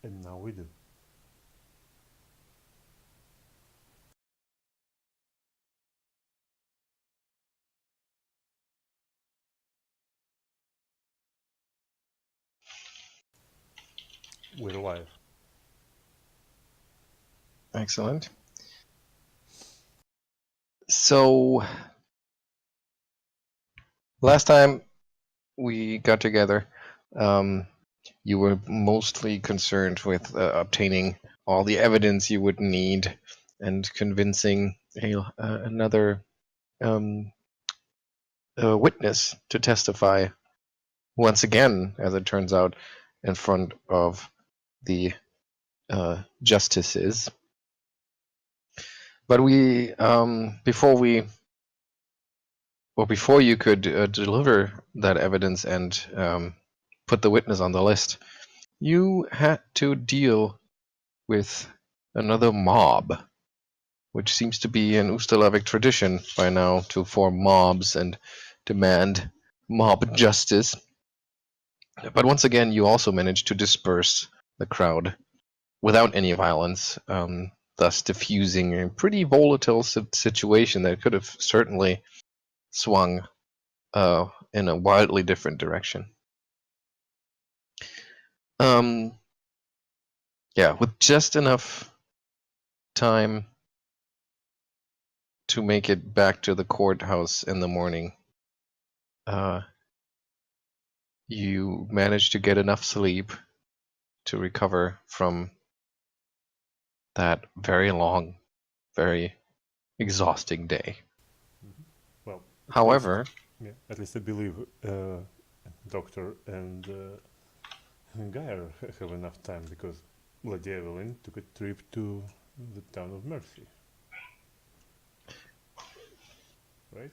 And now we do. We're live. Excellent. So, last time we got together, you were mostly concerned with obtaining all the evidence you would need and convincing another witness to testify once again, as it turns out, in front of the justices. But before you could deliver that evidence and put the witness on the list, you had to deal with another mob, which seems to be an Ustalavic tradition by now to form mobs and demand mob justice. But once again, you also managed to disperse the crowd without any violence, thus diffusing a pretty volatile situation that could have certainly swung in a wildly different direction. Yeah, with just enough time to make it back to the courthouse in the morning, you managed to get enough sleep to recover from that very long, very exhausting day. Well, However, at least I believe Doctor and Geier have enough time, because Lady Evelyn took a trip to the town of Mercy. Right?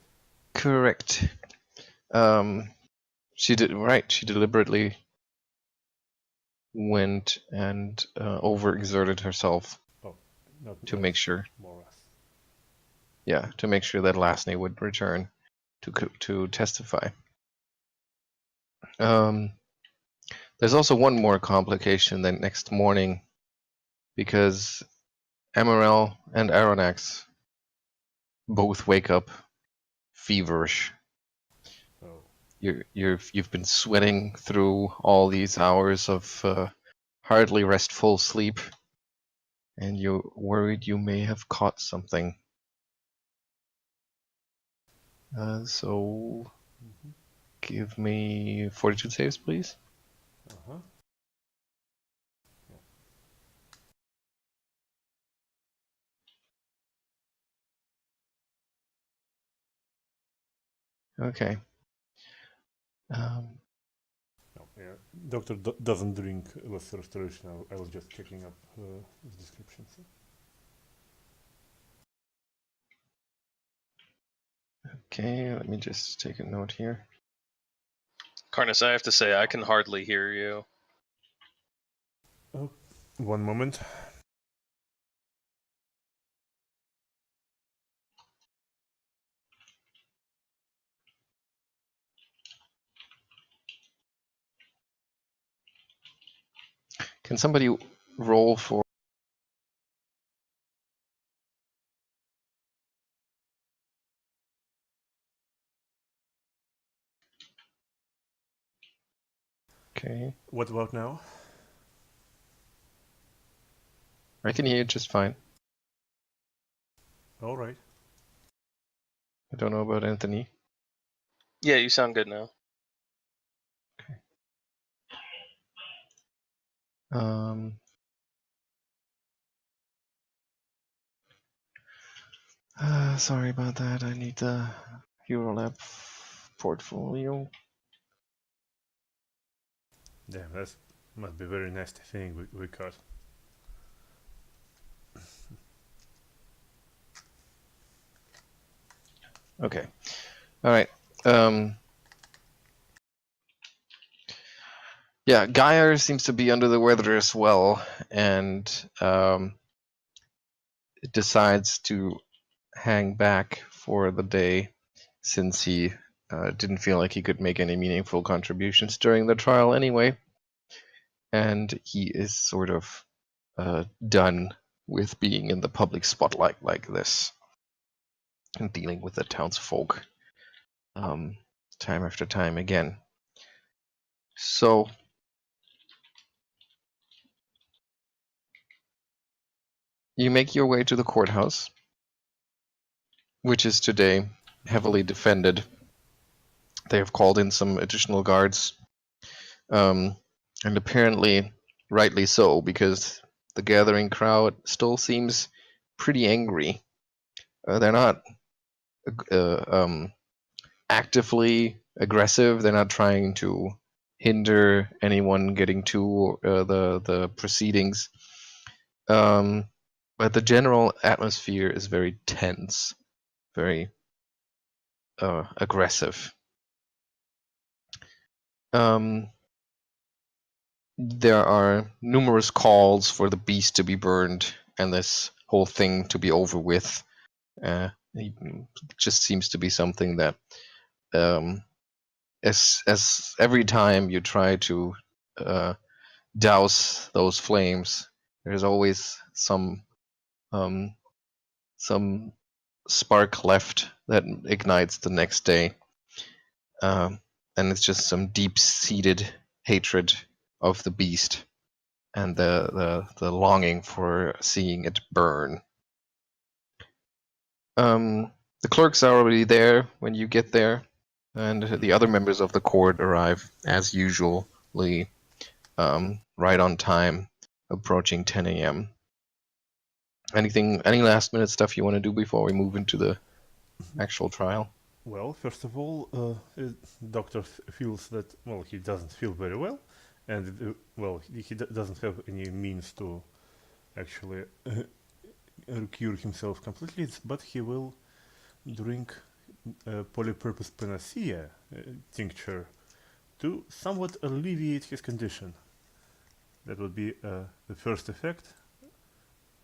correct. She deliberately went and overexerted herself to make sure. More or less. Yeah, to make sure that Lasney would return to testify. There's also one more complication the next morning, because Emaírel and Arronax both wake up feverish. Oh. You've been sweating through all these hours of hardly restful sleep, and you're worried you may have caught something. So give me fortitude saves, please. Uh-huh. Okay. No, yeah. Doctor doesn't drink lesser restoration. I was just checking up the descriptions. Okay, let me just take a note here. Carnus, I have to say, I can hardly hear you. Oh, one moment. Can somebody roll for... Okay. What about now? I can hear you just fine. All right. I don't know about Anthony. Yeah, you sound good now. Sorry about that. I need the Eurolab portfolio. Damn, that must be a very nasty thing we caught. Okay. All right. Yeah, Geier seems to be under the weather as well, and decides to hang back for the day, since he didn't feel like he could make any meaningful contributions during the trial anyway. and he is sort of done with being in the public spotlight like this and dealing with the townsfolk time after time again. So you make your way to the courthouse, which is today heavily defended. They have called in some additional guards, and apparently rightly so, because the gathering crowd still seems pretty angry. They're not actively aggressive. They're not trying to hinder anyone getting to the proceedings. But the general atmosphere is very tense, very aggressive. There are numerous calls for the beast to be burned and this whole thing to be over with. It just seems to be something that, as every time you try to douse those flames, there's always some spark left that ignites the next day, and it's just some deep-seated hatred of the beast and the longing for seeing it burn. The clerks are already there when you get there, and the other members of the court arrive as usually, right on time, approaching 10 a.m. Any last minute stuff you want to do before we move into the actual trial? Well, first of all, doctor feels that, well, he doesn't feel very well, and he doesn't have any means to actually cure himself completely, but he will drink polypurpose panacea tincture to somewhat alleviate his condition. That would be the first effect.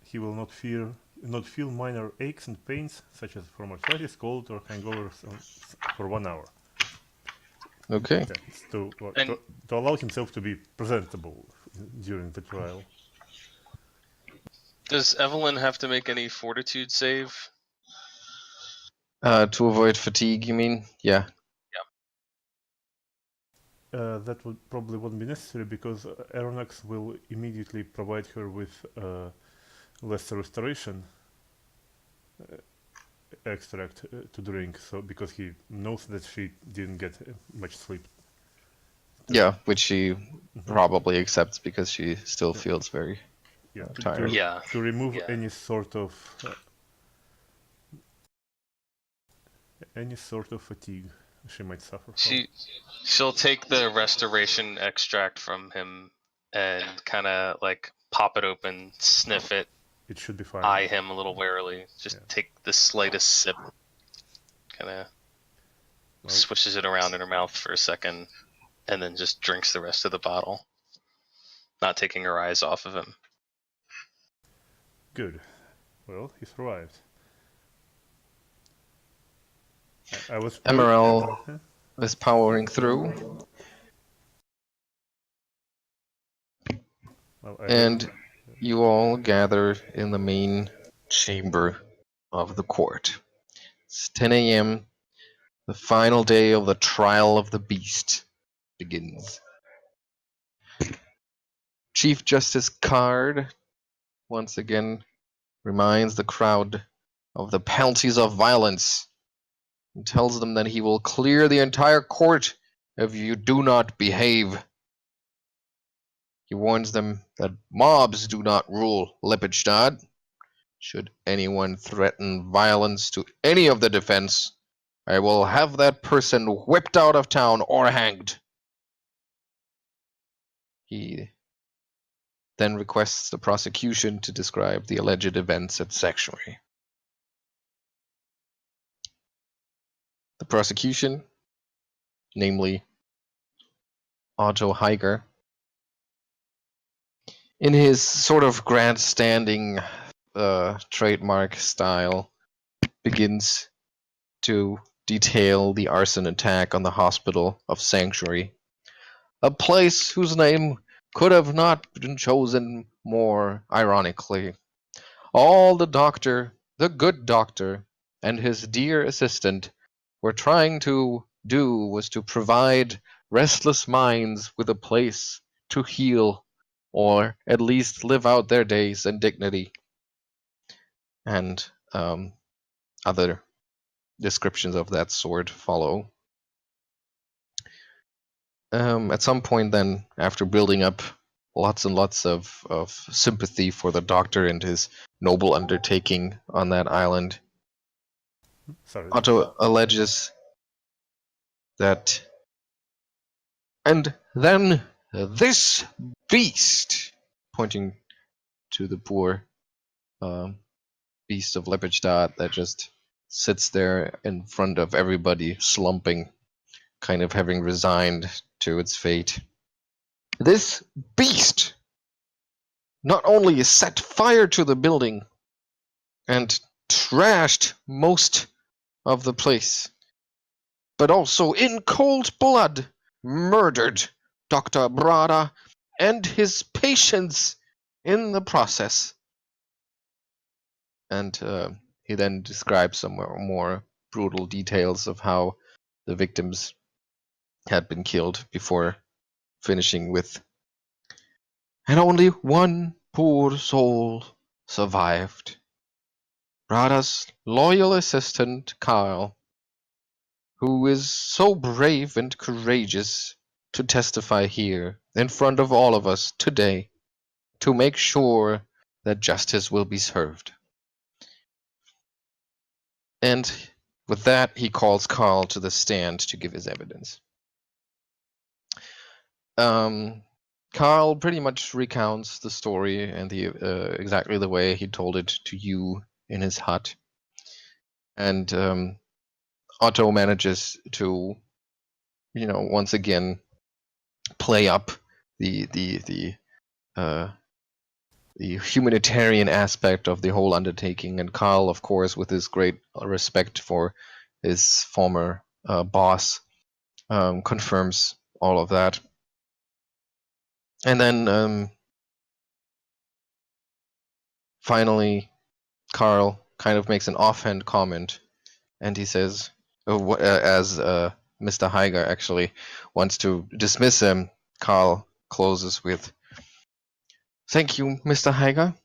He will not feel minor aches and pains, such as from arthritis, cold, or hangovers for 1 hour. Okay. That's to allow himself to be presentable during the trial. Does Evelyn have to make any fortitude save? To avoid fatigue, you mean? Yeah. That probably won't be necessary because Arronax will immediately provide her with lesser restoration extract to drink. So because he knows that she didn't get much sleep. Yeah, which she probably accepts because she still feels very tired. To remove any sort of fatigue she might suffer from. She'll take the restoration extract from him and kind of like pop it open, sniff it. It should be fine. Eye him a little warily. Just take the slightest sip. Kind of swishes it around in her mouth for a second, and then just drinks the rest of the bottle, not taking her eyes off of him. Good. Well, he survived. Emaírel is powering through. And you all gather in the main chamber of the court. It's 10 a.m. The final day of the trial of the beast begins. Chief Justice Card once again reminds the crowd of the penalties of violence and tells them that he will clear the entire court if you do not behave. He warns them that mobs do not rule Lippstadt. Should anyone threaten violence to any of the defense, I will have that person whipped out of town or hanged. He then requests the prosecution to describe the alleged events at Sanctuary. The prosecution, namely Otto Geier, in his sort of grandstanding trademark style, begins to detail the arson attack on the hospital of Sanctuary, a place whose name could have not been chosen more ironically. All the doctor, the good doctor, and his dear assistant were trying to do was to provide restless minds with a place to heal, or at least live out their days in dignity. And other descriptions of that sort follow. At some point then, after building up lots and lots of sympathy for the doctor and his noble undertaking on that island, Sorry. Otto alleges that, and then this beast, pointing to the poor beast of Lepidstadt that just sits there in front of everybody, slumping, kind of having resigned to its fate. This beast not only set fire to the building and trashed most of the place, but also in cold blood murdered Dr. Brada and his patients in the process. And he then describes some more brutal details of how the victims had been killed before finishing with, and only one poor soul survived. Brada's loyal assistant, Carl, who is so brave and courageous to testify here in front of all of us today to make sure that justice will be served. And with that, he calls Carl to the stand to give his evidence. Carl pretty much recounts the story and exactly the way he told it to you in his hut. And Otto manages to, once again play up the humanitarian aspect of the whole undertaking. And Carl, of course, with his great respect for his former boss, confirms all of that. And then finally, Carl kind of makes an offhand comment, and he says, as Mr. Geier actually wants to dismiss him, Carl closes with, "Thank you, Mr. Geier.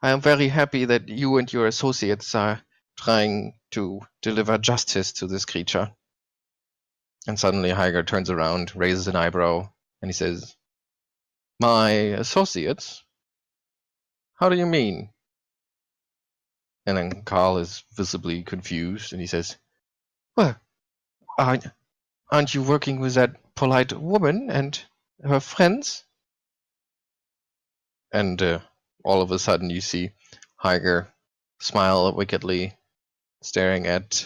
I am very happy that you and your associates are trying to deliver justice to this creature." And suddenly Geier turns around, raises an eyebrow, and he says, "My associates? How do you mean?" And then Carl is visibly confused, and he says, "Well, aren't you working with that polite woman and her friends?" And all of a sudden you see Geier smile wickedly, staring at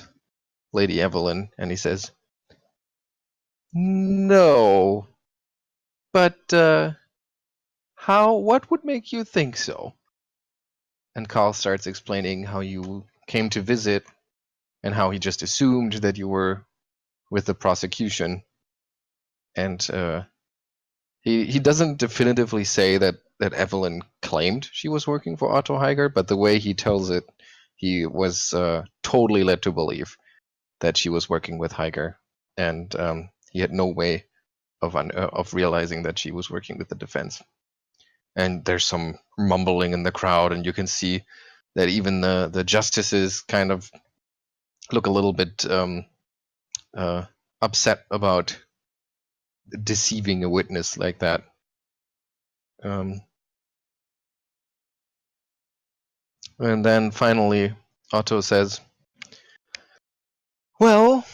Lady Evelyn, and he says, "No, but what would make you think so?" And Carl starts explaining how you came to visit and how he just assumed that you were with the prosecution. And he doesn't definitively say that Evelyn claimed she was working for Otto Geier, but the way he tells it, he was totally led to believe that she was working with Geier, and he had no way of realizing that she was working with the defense. And there's some mumbling in the crowd, and you can see that even the justices kind of look a little bit upset about deceiving a witness like that. And then finally, Otto says, "Well,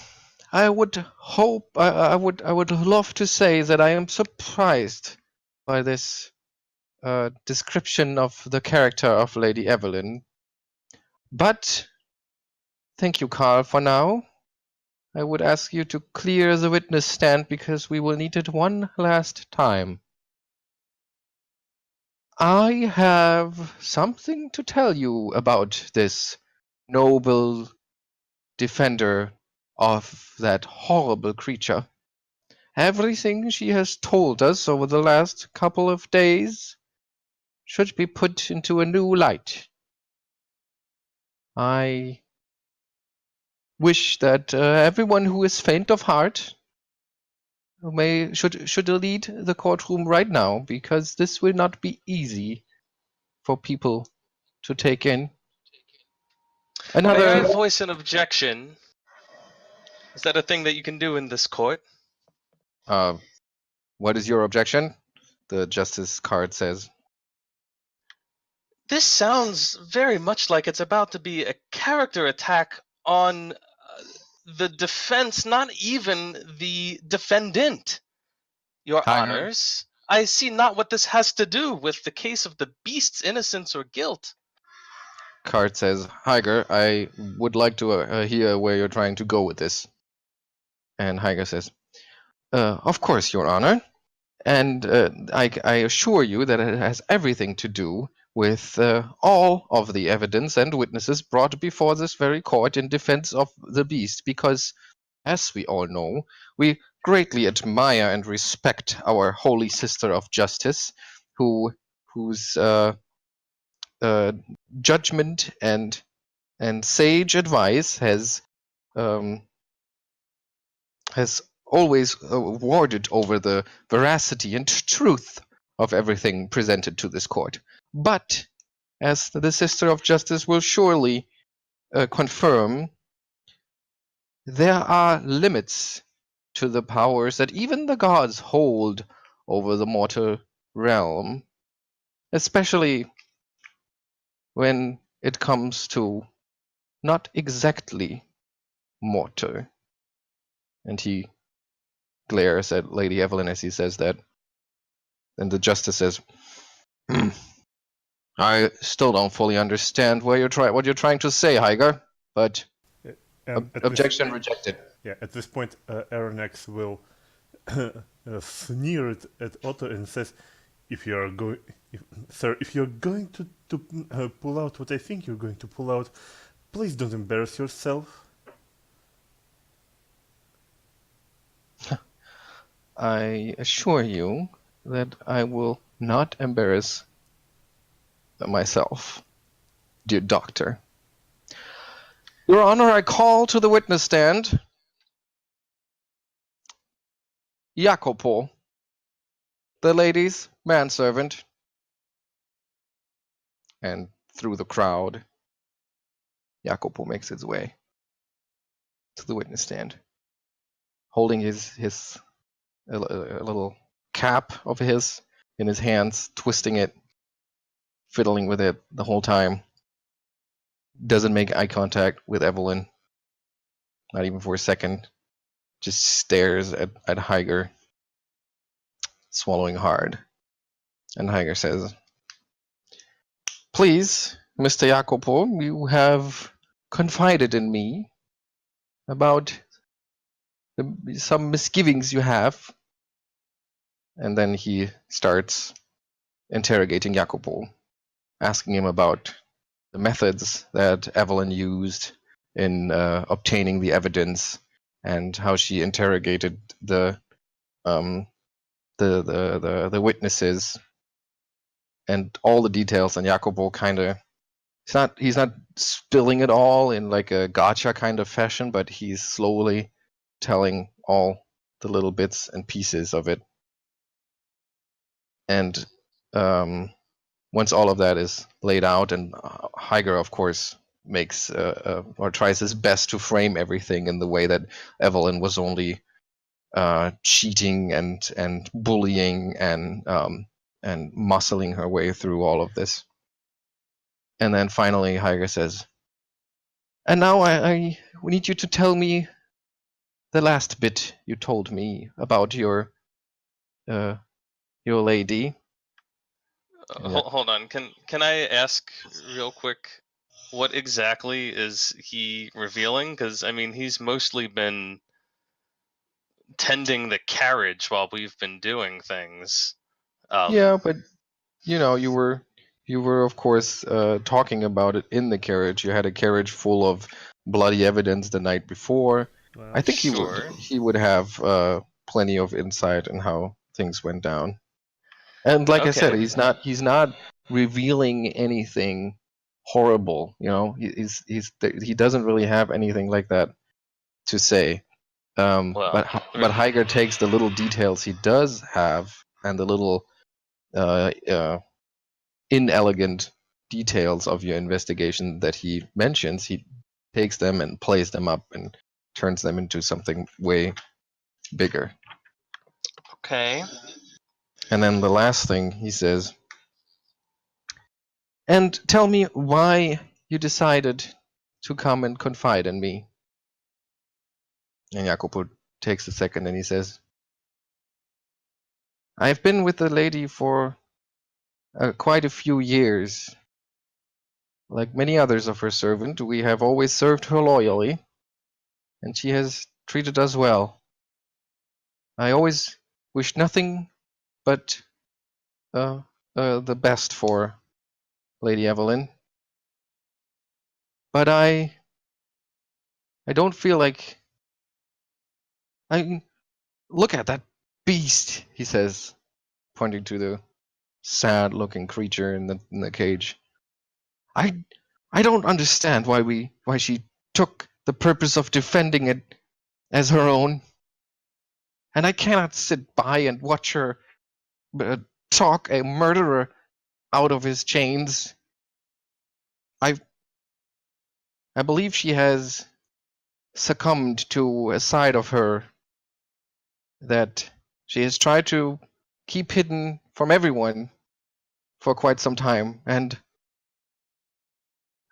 I would hope, I would love to say that I am surprised by this description of the character of Lady Evelyn. But thank you, Carl, for now. I would ask you to clear the witness stand because we will need it one last time. I have something to tell you about this noble defender of that horrible creature. everything she has told us over the last couple of days should be put into a new light. I wish that everyone who is faint of heart should leave the courtroom right now, because this will not be easy for people to take in. May I Another. voice an objection? Is that a thing that you can do in this court? What is your objection? The justice card says. This sounds very much like it's about to be a character attack on the defense, not even the defendant. Your honors, I see not what this has to do with the case of the beast's innocence or guilt. Card says, Geier, I would like to hear where you're trying to go with this. And Geier says, of course, Your Honor. And I assure you that it has everything to do with all of the evidence and witnesses brought before this very court in defense of the beast, because, as we all know, we greatly admire and respect our holy sister of justice, whose judgment and sage advice has always warded over the veracity and truth of everything presented to this court. But, as the Sister of Justice will surely confirm, there are limits to the powers that even the gods hold over the mortal realm, especially when it comes to not exactly mortal. And he glares at Lady Evelyn as he says that. And the justice says, I still don't fully understand what you're trying to say, Geier, but objection rejected. Yeah, at this point, Arronax will sneer at Otto and says, if you're going to pull out what I think you're going to pull out, please don't embarrass yourself. I assure you that I will not embarrass myself, dear doctor. Your Honor, I call to the witness stand Jacopo, the lady's manservant. And through the crowd, Jacopo makes his way to the witness stand, holding his a little cap of his in his hands, twisting it, fiddling with it the whole time. Doesn't make eye contact with Evelyn, not even for a second. Just stares at Geier, swallowing hard. And Geier says, please, Mr. Jacopo, you have confided in me about some misgivings you have. And then he starts interrogating Jacopo, asking him about the methods that Evelyn used in obtaining the evidence, and how she interrogated the witnesses, and all the details. And Jacopo kind of, he's not spilling it all in like a gotcha kind of fashion, but he's slowly telling all the little bits and pieces of it. And once all of that is laid out, and Geier, of course, makes or tries his best to frame everything in the way that Evelyn was only cheating and bullying and muscling her way through all of this. And then finally, Geier says, "And now I need you to tell me the last bit you told me about your lady." Hold on. Can I ask real quick, what exactly is he revealing? Because I mean, he's mostly been tending the carriage while we've been doing things. Yeah, but you were of course talking about it in the carriage. You had a carriage full of bloody evidence the night before. Well, I think Sure. he would have plenty of insight in how things went down. And like I said, Okay. he's not revealing anything horrible. You know, he doesn't really have anything like that to say. Well, But Geiger takes the little details he does have and the little inelegant details of your investigation that he mentions. He takes them and plays them up and turns them into something way bigger. Okay. And then the last thing he says, and tell me why you decided to come and confide in me. And Jacopo takes a second and he says, I've been with the lady for quite a few years. Like many others of her servant, we have always served her loyally, and she has treated us well. I always wish nothing but the best for Lady Evelyn. But I don't feel like I look at that beast, he says, pointing to the sad-looking creature in the cage. I don't understand why she took the purpose of defending it as her own, and I cannot sit by and watch her talk a murderer out of his chains. I believe she has succumbed to a side of her that she has tried to keep hidden from everyone for quite some time, and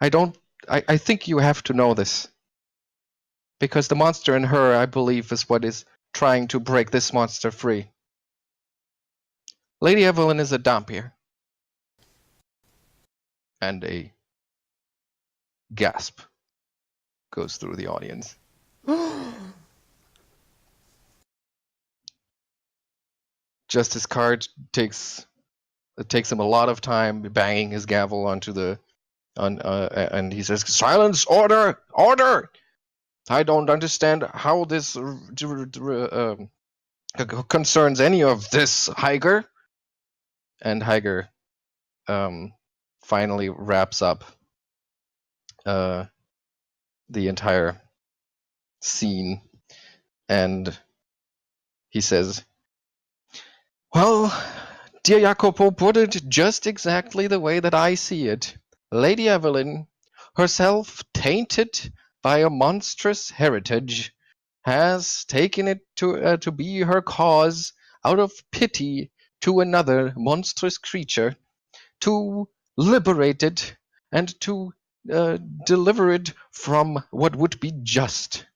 I think you have to know this. Because the monster in her, I believe, is what is trying to break this monster free. Lady Evelyn is a Dampier. And a gasp goes through the audience. Justice Card takes him a lot of time banging his gavel onto and he says, "Silence! Order! Order! I don't understand how this concerns any of this, Geiger." And Geiger finally wraps up the entire scene, and he says, "Well, dear Jacopo put it just exactly the way that I see it. Lady Evelyn, herself tainted by a monstrous heritage, has taken it to be her cause, out of pity to another monstrous creature, to liberate it and to deliver it from what would be just.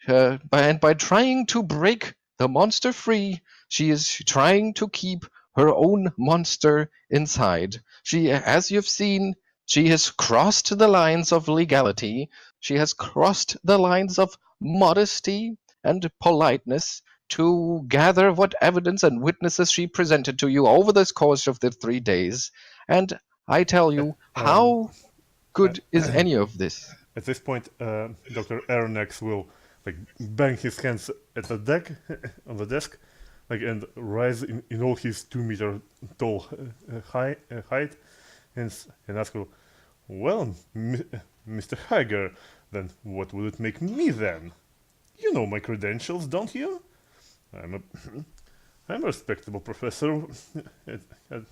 By trying to break the monster free, she is trying to keep her own monster inside. She, as you've seen, she has crossed the lines of legality. She has crossed the lines of modesty and politeness to gather what evidence and witnesses she presented to you over this course of the 3 days. And I tell you, how good is any of this?" At this point, Dr. Arronax will bang his hands at the deck on the desk, and rise in all his 2-meter tall height, and ask him, "Well, Mr. Geiger, then what would it make me then? You know my credentials, don't you? I'm a respectable professor at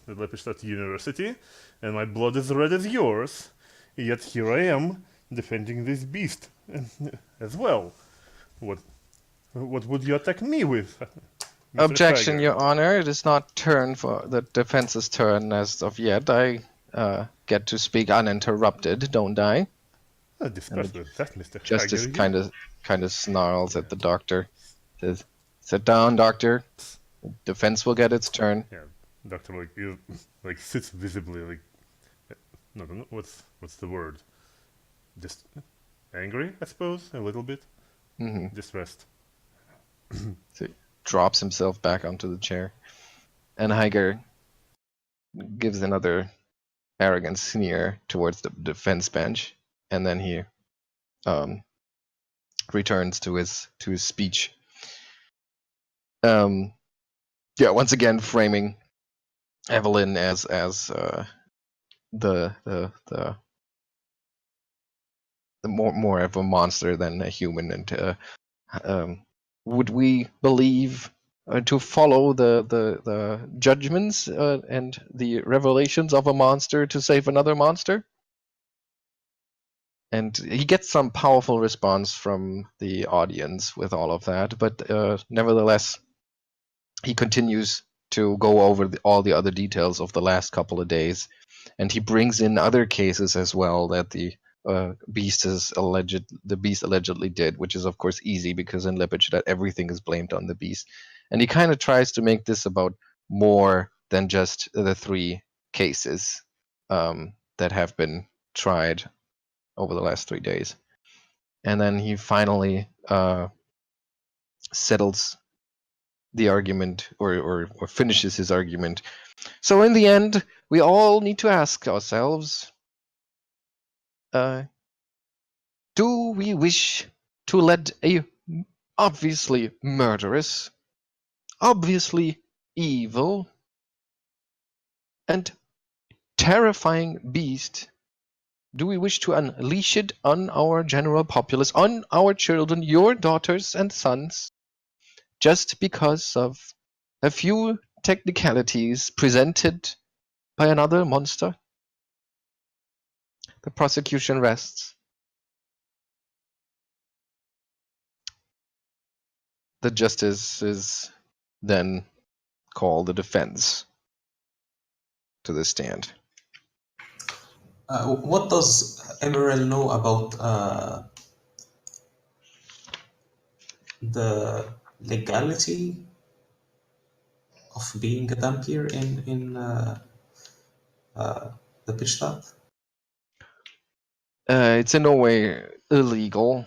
Lepidstadt University, and my blood is red as yours. Yet here I am, defending this beast as well. What would you attack me with?" Objection, Your Honor. It is not turn for the defense's turn as of yet. I get to speak uninterrupted, don't I? Dispense with that, Mr. Justice Geiger. kind of snarls at the doctor. Says, "Sit down, doctor. Defense will get its turn." Yeah, doctor sits visibly no, what's the word? Just angry, I suppose, a little bit. Mm-hmm. Distressed. So he drops himself back onto the chair, and Geiger gives another arrogant sneer towards the defense bench, and then he returns to his speech. Once again framing Evelyn as the more of a monster than a human, and would we believe to follow the judgments and the revelations of a monster to save another monster? And he gets some powerful response from the audience with all of that, but nevertheless, he continues to go over all the other details of the last couple of days, and he brings in other cases as well that the beast allegedly did, which is of course easy because in Lippichstadt everything is blamed on the beast, and he kind of tries to make this about more than just the 3 cases that have been tried over the last 3 days. And then he finally settles the argument or finishes his argument. So in the end, we all need to ask ourselves, do we wish to let a obviously murderous, obviously evil, and terrifying beast, do we wish to unleash it on our general populace, on our children, your daughters and sons, just because of a few technicalities presented by another monster? The prosecution rests. The justices then call the defense to the stand. What does Emaírel know about the legality of being a Dampier in the Pitchstadt? It's in no way illegal.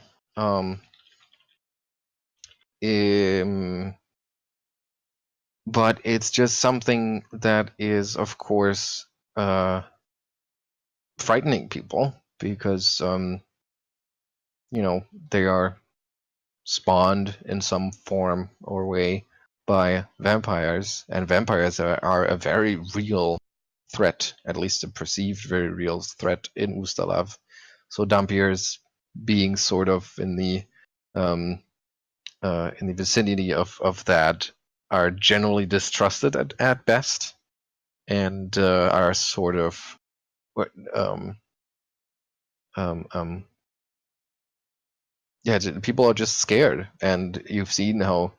But it's just something that is, of course, frightening people because, they are spawned in some form or way by vampires, and vampires are a very real threat, at least a perceived very real threat in Ustalav. So Dampiers being sort of in the vicinity of that are generally distrusted at best, and are sort of people are just scared, and you've seen how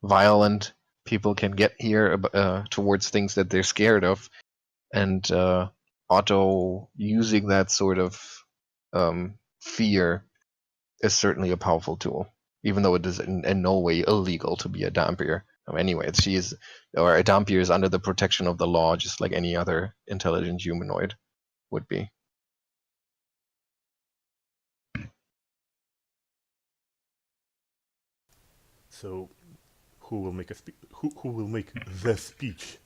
violent people can get here towards things that they're scared of, and Otto using that sort of fear is certainly a powerful tool, even though it is in no way illegal to be a Dampier. Anyway, a Dampier is under the protection of the law, just like any other intelligent humanoid would be. So, who will make who will make the speech?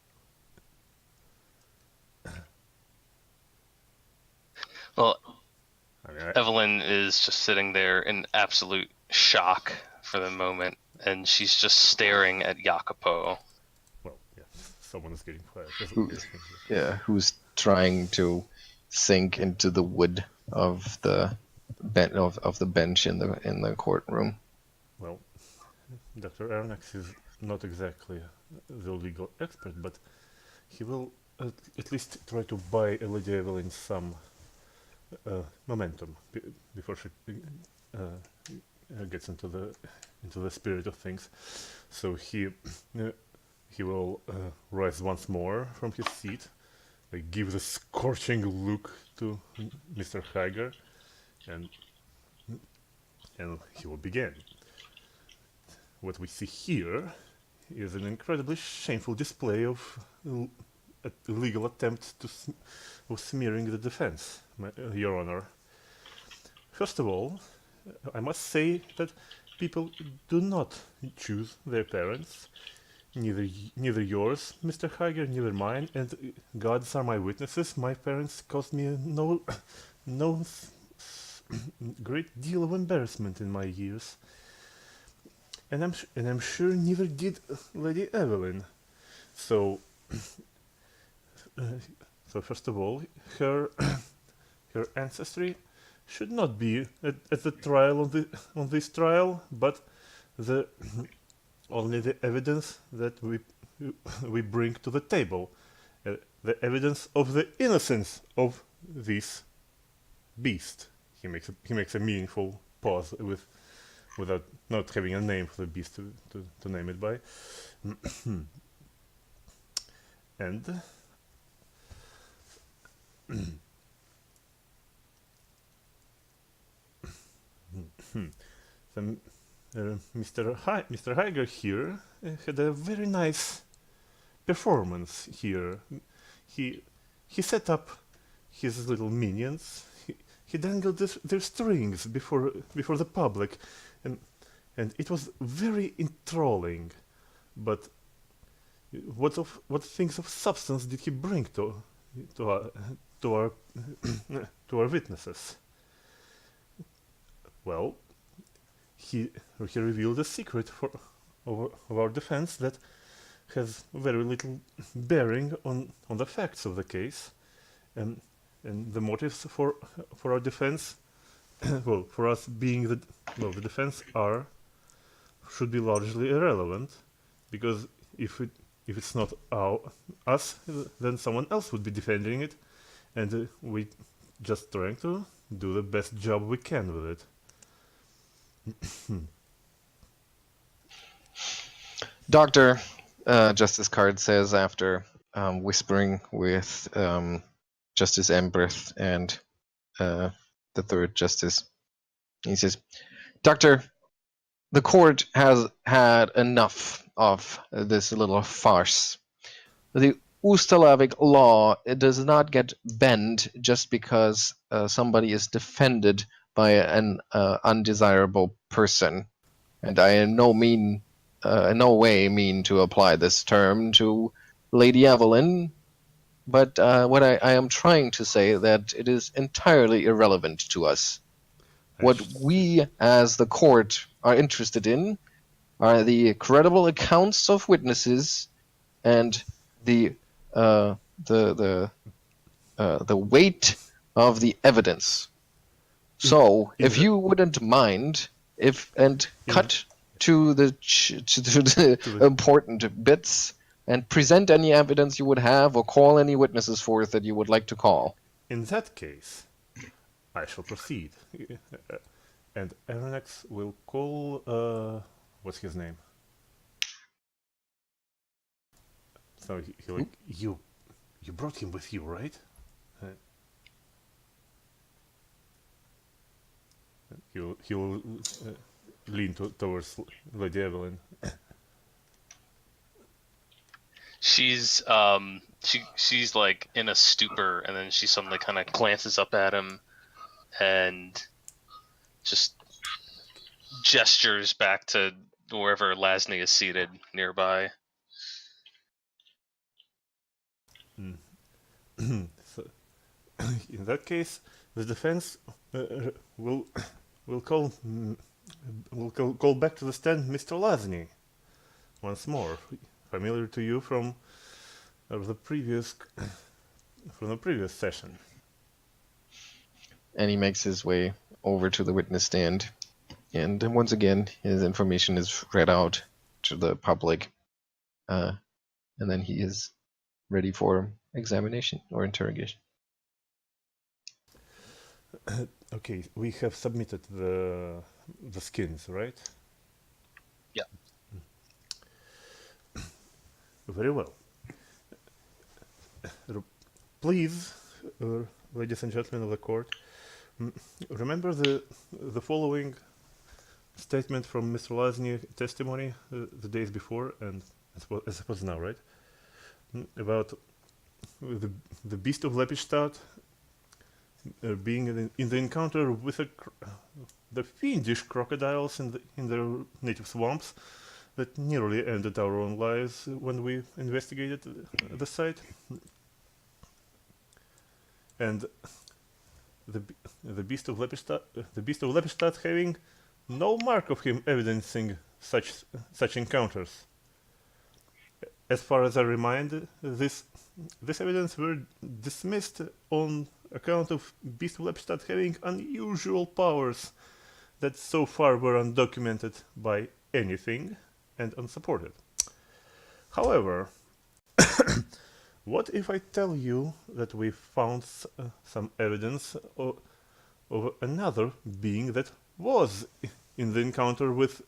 Well, I mean, Evelyn is just sitting there in absolute shock for the moment, and she's just staring at Jacopo. Well, yeah, someone is getting quiet. Who's trying to sink into the wood of the bench in the courtroom. Well, Dr. Arronax is not exactly the legal expert, but he will at least try to buy Lady Evelyn some momentum before she gets into the spirit of things. So he will rise once more from his seat, give a scorching look to Mr. Geiger, and he will begin. What we see here is an incredibly shameful display of a legal attempt of smearing the defense, Your Honor. First of all, I must say that people do not choose their parents, neither yours, Mr. Geiger, neither mine, and gods are my witnesses. My parents caused me no great deal of embarrassment in my years. I'm sure neither did Lady Evelyn. So, so first of all, her her ancestry should not be at the trial on this trial, but the only the evidence that we bring to the table, the evidence of the innocence of this beast. He makes a meaningful pause without not having a name for the beast to name it by. And Mr. Geiger here had a very nice performance here. He set up his little minions. He dangled their strings before the public, and it was very enthralling. But what things of substance did he bring to our witnesses? Well, he revealed a secret of our defense that has very little bearing on the facts of the case, and the motives for our defense, well, for us being the defense should be largely irrelevant, because if it's not us, then someone else would be defending it, and we just trying to do the best job we can with it. Doctor, Justice Card says after whispering with Justice Embreth and the third justice. He says, Doctor, the court has had enough of this little farce. The Ustalavic law, it does not get bent just because somebody is defended by an undesirable person. And I in no way mean to apply this term to Lady Evelyn, but what I am trying to say that it is entirely irrelevant to us. What we as the court are interested in are the credible accounts of witnesses and the weight of the evidence. So, if you wouldn't mind, cut to the important bits and present any evidence you would have, or call any witnesses forth that you would like to call. In that case, I shall proceed, and Arronax will call. What's his name? So he like, you brought him with you, right? He'll lean towards Lady Evelyn. She's she's like in a stupor, and then she suddenly kind of glances up at him and just gestures back to wherever Lasny is seated nearby. So, in that case, the defense will call back to the stand Mr. Lasny once more, familiar to you from the previous session. And he makes his way over to the witness stand, and once again his information is read out to the public, and then he is ready for examination or interrogation. Okay, we have submitted the skins, right? Yeah. Very well. Please, ladies and gentlemen of the court, remember the following statement from Mr. Lasny's testimony the days before, and I suppose now, right? About the beast of Lepidstadt being in the encounter with the fiendish crocodiles in their native swamps that nearly ended our own lives when we investigated the site. And the beast of Lepidstadt having no mark of him evidencing such encounters. As far as I remind, this evidence were dismissed on account of Beast Lepstadt having unusual powers that so far were undocumented by anything and unsupported. However, what if I tell you that we found some evidence of another being that was in the encounter with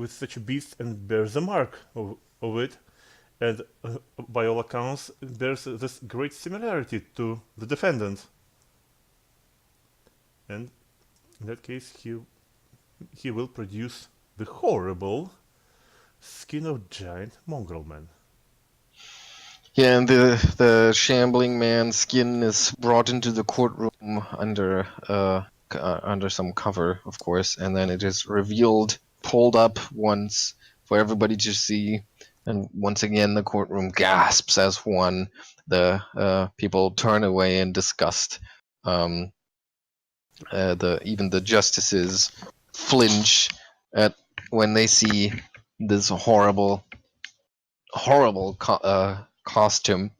such a beast and bears a mark of it, and by all accounts bears this great similarity to the defendant? And in that case, he will produce the horrible skin of giant mongrel man. Yeah, and the shambling man's skin is brought into the courtroom under some cover, of course, and then it is revealed, pulled up once for everybody to see, and once again the courtroom gasps as one. The people turn away in disgust. Even the justices flinch at when they see this horrible costume.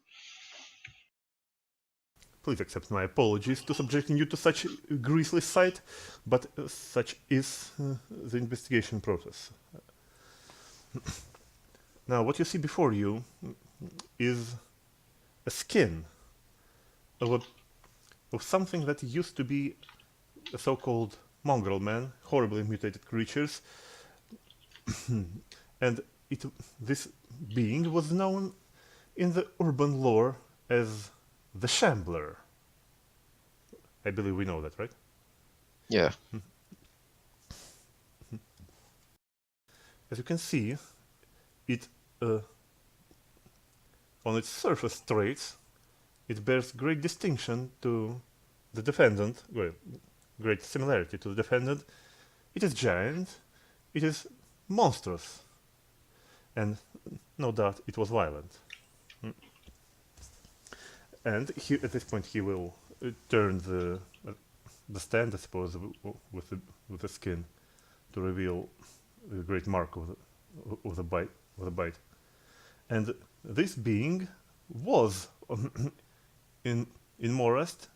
Please accept my apologies to subjecting you to such a grisly sight, but such is the investigation process. Now, what you see before you is a skin of something that used to be a so-called mongrel man, horribly mutated creatures, and this being was known in the urban lore as the Shambler. I believe we know that, right? Yeah. As you can see, it on its surface traits, it bears great distinction to the defendant, well, great similarity to the defendant. It is giant, it is monstrous, and no doubt it was violent. And at this point he will turn the stand, I suppose, with the skin to reveal the great mark of the bite. And this being was in Morest,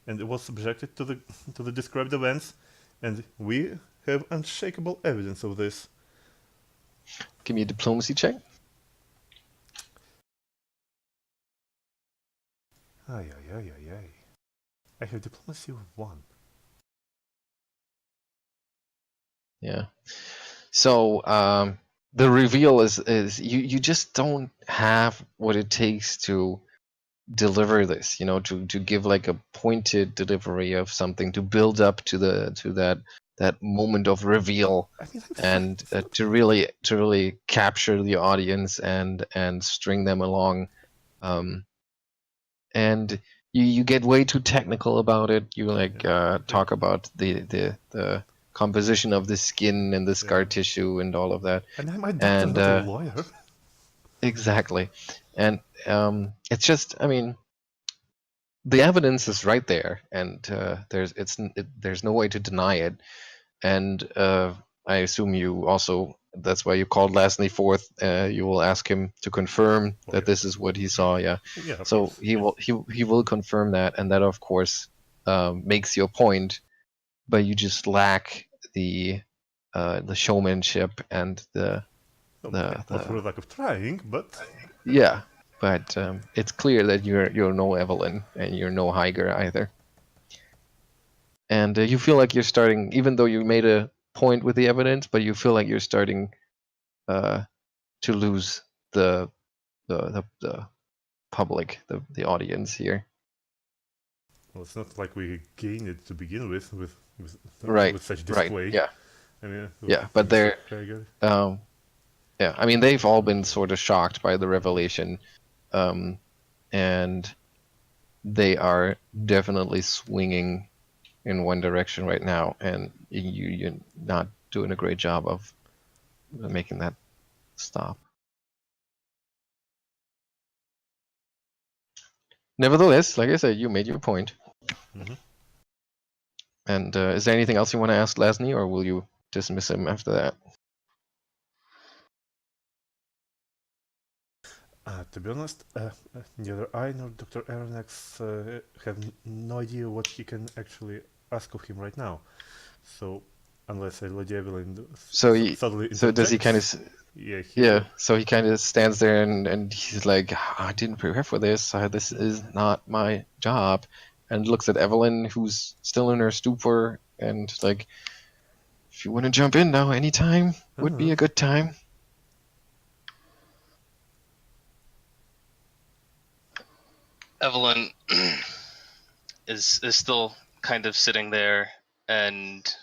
and it was subjected to the described events, and we have unshakable evidence of this. Give me a diplomacy check. Ay. I have diplomacy of 1. Yeah. So the reveal is you just don't have what it takes to deliver this, to give like a pointed delivery of something, to build up to that moment of reveal, and to really capture the audience and string them along. And you get way too technical about it. You talk about the composition of the skin and the scar tissue and all of that. And I'm a doctor, not a lawyer. Exactly. And it's just, the evidence is right there, and there's no way to deny it. And I assume you also, that's why you called Lasney forth. You will ask him to confirm that this is what he saw. Yeah. So he will confirm that, and that of course makes your point, but you just lack the showmanship and the for lack of trying, but yeah. But it's clear that you're no Evelyn and you're no Geier either. And you feel like you're starting, even though you made a point with the evidence, but you feel like you're starting to lose the public, the audience here. Well, it's not like we gained it to begin with such display. Right. Yeah. Yeah, but they're they've all been sort of shocked by the revelation, and they are definitely swinging in one direction right now, and you're not doing a great job of making that stop. Nevertheless, like I said, you made your point. Mm-hmm. And is there anything else you want to ask Lasney, or will you dismiss him after that. To be honest, neither I nor Dr. Arronax have no idea what he can actually ask of him right now. So, unless Lady Evelyn suddenly so does he kind of... Yeah. So he kind of stands there and he's like, I didn't prepare for this. This is not my job. And looks at Evelyn, who's still in her stupor, and like, if you want to jump in now, anytime would be a good time. Evelyn is still kind of sitting there, and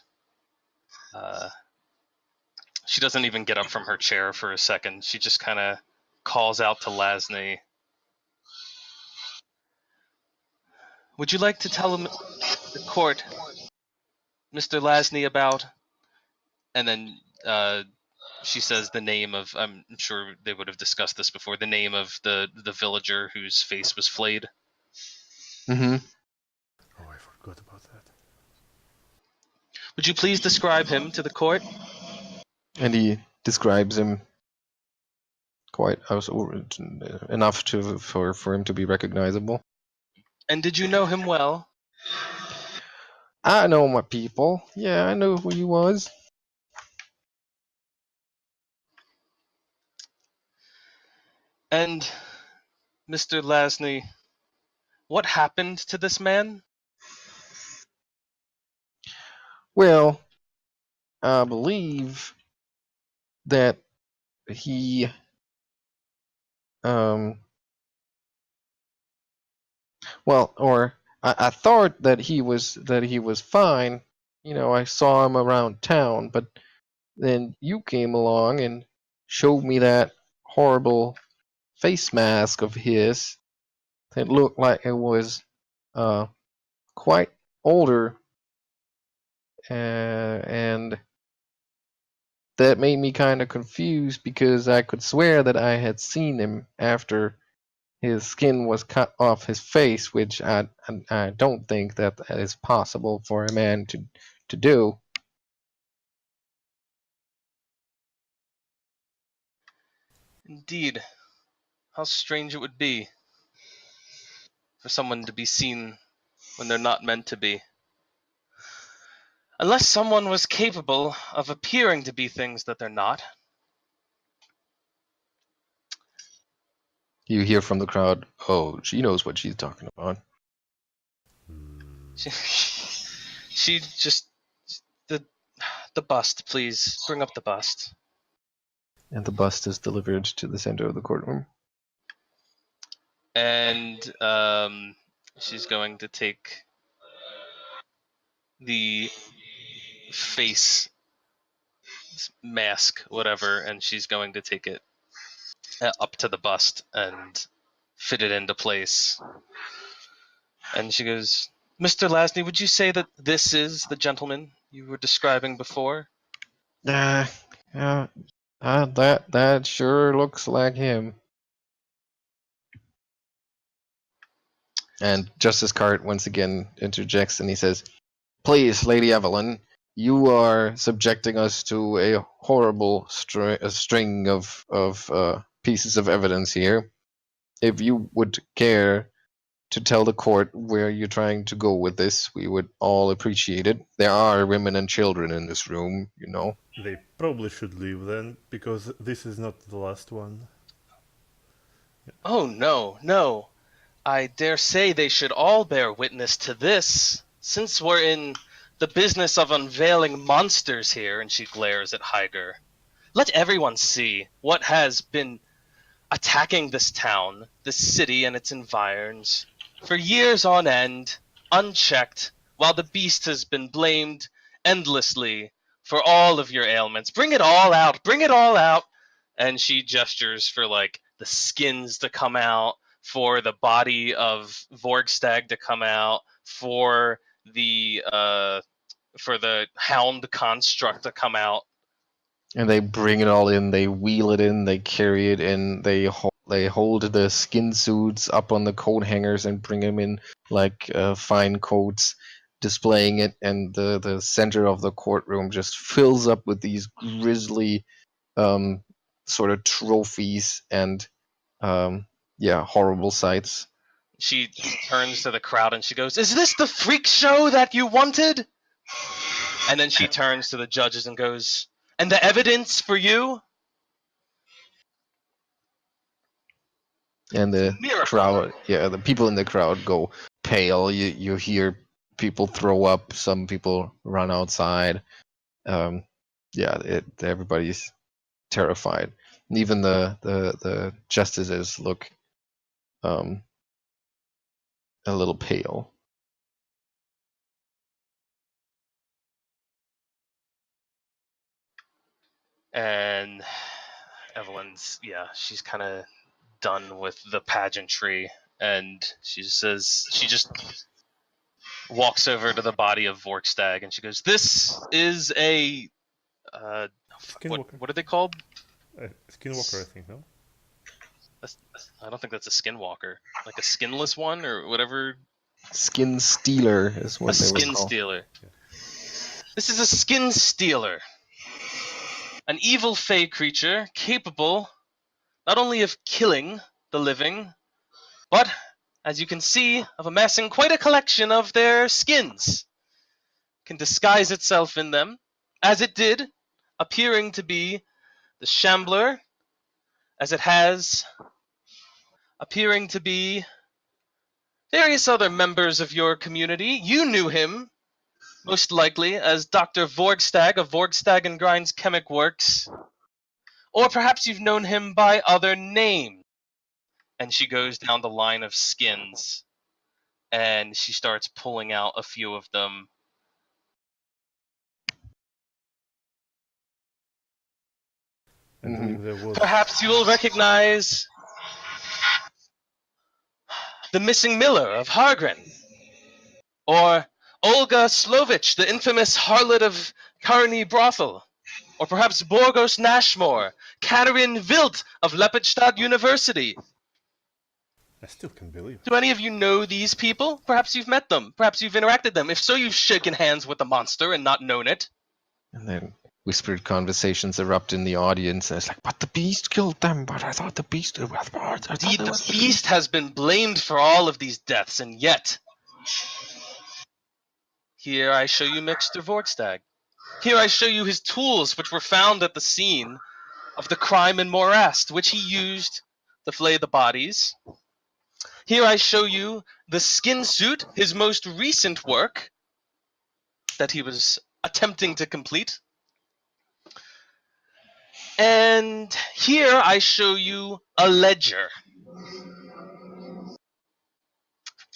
she doesn't even get up from her chair for a second. She just kind of calls out to Lasny. Would you like to tell him, the court, Mr. Lasny, about? And then she says the name of, I'm sure they would have discussed this before, the name of the villager whose face was flayed. Mm-hmm. Oh, I forgot about that. Would you please describe him to the court? And he describes him quite enough for him to be recognizable. And did you know him well? I know my people. Yeah, I know who he was. And, Mr. Lasny, what happened to this man? Well, I believe that he I thought that he was fine. You know, I saw him around town, but then you came along and showed me that horrible face mask of his that looked like it was quite older, and that made me kind of confused because I could swear that I had seen him after his skin was cut off his face, which I don't think that is possible for a man to do. Indeed. How strange it would be for someone to be seen when they're not meant to be. Unless someone was capable of appearing to be things that they're not. You hear from the crowd, oh, she knows what she's talking about. She just... The bust, please. Bring up the bust. And the bust is delivered to the center of the courtroom. And she's going to take the face mask, whatever, and she's going to take it up to the bust and fit it into place. And she goes, Mr. Lasny, would you say that this is the gentleman you were describing before? That sure looks like him. And Justice Cart once again interjects and he says, please, Lady Evelyn, you are subjecting us to a horrible string of pieces of evidence here. If you would care to tell the court where you're trying to go with this, we would all appreciate it. There are women and children in this room, you know. They probably should leave then, because this is not the last one. Oh, no. I dare say they should all bear witness to this, since we're in the business of unveiling monsters here, and she glares at Geier. Let everyone see what has been attacking this town, this city and its environs, for years on end, unchecked, while the beast has been blamed endlessly for all of your ailments. Bring it all out! Bring it all out! And she gestures for, like, the skins to come out, for the body of Vorgstag to come out, for the hound construct to come out. And they bring it all in, they wheel it in, they carry it in, they hold the skin suits up on the coat hangers and bring them in like fine coats. displaying it, and the center of the courtroom just fills up with these grisly sort of trophies and horrible sights. She turns to the crowd and she goes, "Is this the freak show that you wanted?" And then she turns to the judges and goes, "And the evidence for you?" And the Miracle. crowd, the people in the crowd go pale. You hear people throw up. Some people run outside. Everybody's terrified. And even the justices look a little pale. And Evelyn's, she's kind of done with the pageantry, and she just walks over to the body of Vorkstag and she goes, "This is a what are they called?" Skinwalker, I think. No. I don't think that's a skinwalker. Like a skinless one or whatever. Skin stealer is what a they skin would call. stealer. Yeah. This is a skin stealer. An evil fey creature capable not only of killing the living, but, as you can see, of amassing quite a collection of their skins. Can disguise itself in them, as it did, appearing to be the Shambler, as it has, appearing to be various other members of your community. You knew him, most likely, as Dr. Vorkstag of Vorkstag and Grind's Chemic Works. Or perhaps you've known him by other names. And she goes down the line of skins, and she starts pulling out a few of them. Perhaps you will recognize the missing miller of Hargren, or Olga Slovich, the infamous harlot of Karni Brothel, or perhaps Borgos Nashmore, Katerin Wild of Lepidstadt University. I still can't believe it. Do any of you know these people? Perhaps you've met them. Perhaps you've interacted with them. If so, you've shaken hands with the monster and not known it. And then whispered conversations erupt in the audience, and it's like, "But the beast killed them, but I thought the beast... Indeed, the beast has been blamed for all of these deaths, and yet... Here I show you Mr. Vorkstag. Here I show you his tools, which were found at the scene of the crime in Morast, which he used to flay the bodies. Here I show you the skin suit, his most recent work, that he was attempting to complete. And here I show you a ledger,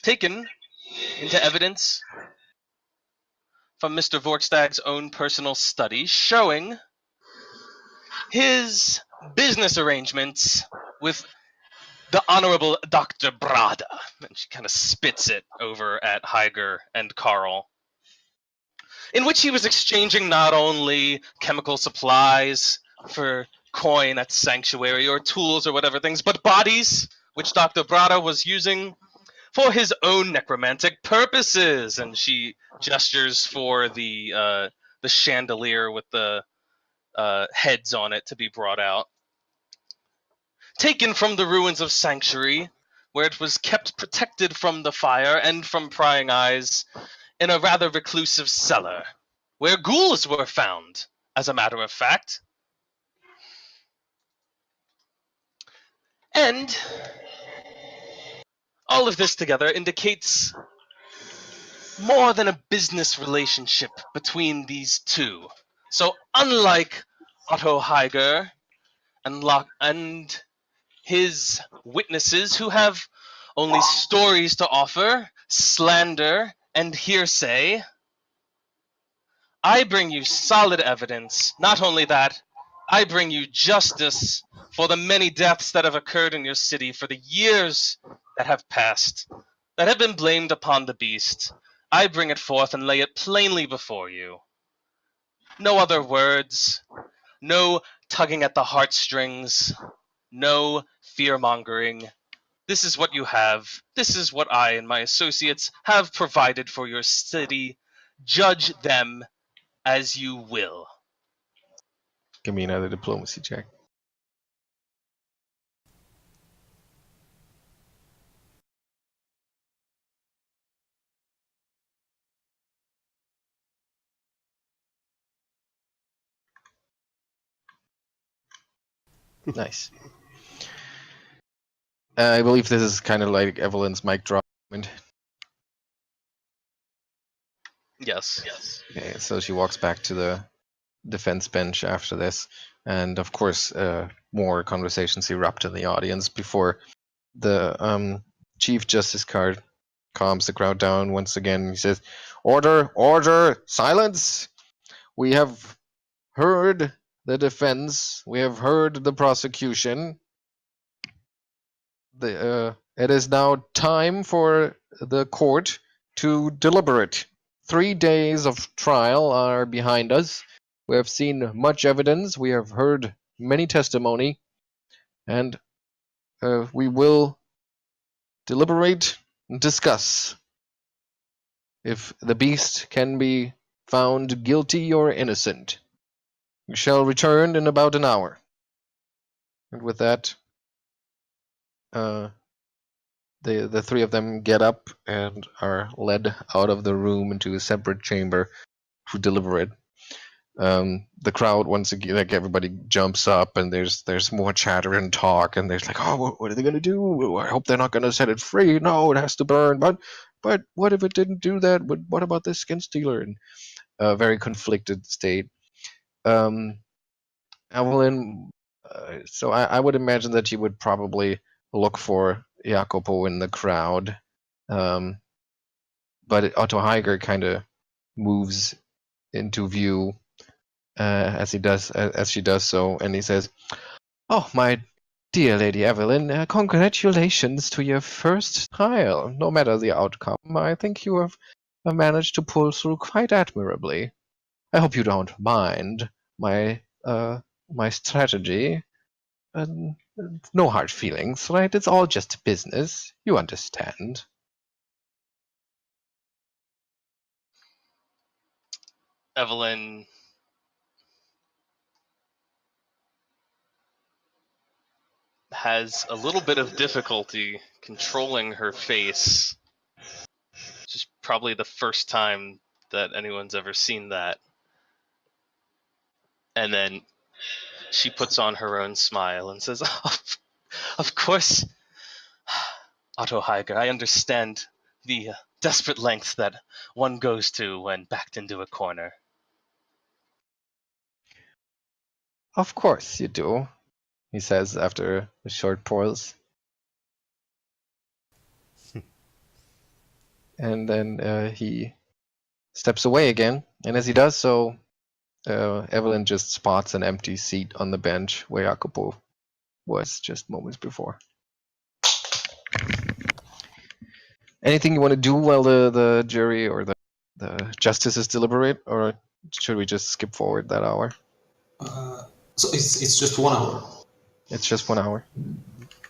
taken into evidence from Mr. Vorkstag's own personal study, showing his business arrangements with the Honorable Dr. Brada. And she kind of spits it over at Geier and Carl, in which he was exchanging not only chemical supplies for coin at Sanctuary or tools or whatever things, but bodies, which Dr. Brada was using for his own necromantic purposes. And she gestures for the chandelier with the heads on it to be brought out. Taken from the ruins of Sanctuary, where it was kept protected from the fire and from prying eyes, in a rather reclusive cellar, where ghouls were found, as a matter of fact. And all of this together indicates more than a business relationship between these two. So unlike Otto Geier and his witnesses, who have only stories to offer, slander, and hearsay, I bring you solid evidence. Not only that, I bring you justice for the many deaths that have occurred in your city, for the years that have passed, that have been blamed upon the beast. I bring it forth and lay it plainly before you. No other words, no tugging at the heartstrings, no fear-mongering, This is what you have. This is what I and my associates have provided for your city. Judge them as you will. Give me another diplomacy check. Nice. I believe this is kind of like Evelyn's mic drop moment. Yes. Okay, so she walks back to the defense bench after this, and of course, more conversations erupt in the audience before the Chief Justice Card calms the crowd down once again. He says, "Order, order, silence! We have heard the defense. We have heard the prosecution. It is now time for the court to deliberate. 3 days of trial are behind us. We have seen much evidence. We have heard many testimony, and we will deliberate and discuss if the beast can be found guilty or innocent. We shall return in about an hour." And with that, the three of them get up and are led out of the room into a separate chamber to deliberate. The crowd once again, like everybody jumps up, and there's more chatter and talk, and there's like, oh, what are they gonna do? I hope they're not gonna set it free. No, it has to burn. But what if it didn't do that? What about this skin stealer? And a very conflicted state. Evelyn, so I would imagine that you would probably look for Jacopo in the crowd, but Otto Heiger kind of moves into view as she does so, and he says, "Oh, my dear Lady Evelyn, congratulations to your first trial. No matter the outcome, I think you have managed to pull through quite admirably. I hope you don't mind my strategy. No hard feelings, right? It's all just business. You understand." Evelyn has a little bit of difficulty controlling her face, which is probably the first time that anyone's ever seen that. And then she puts on her own smile and says, "Oh, of course, Otto Heiger, I understand the desperate lengths that one goes to when backed into a corner." "Of course you do," he says after a short pause. And then he steps away again, and as he does so, Evelyn just spots an empty seat on the bench where Jacopo was just moments before. Anything you want to do while the jury or the justices deliberate, or should we just skip forward that hour? So it's just 1 hour. It's just 1 hour.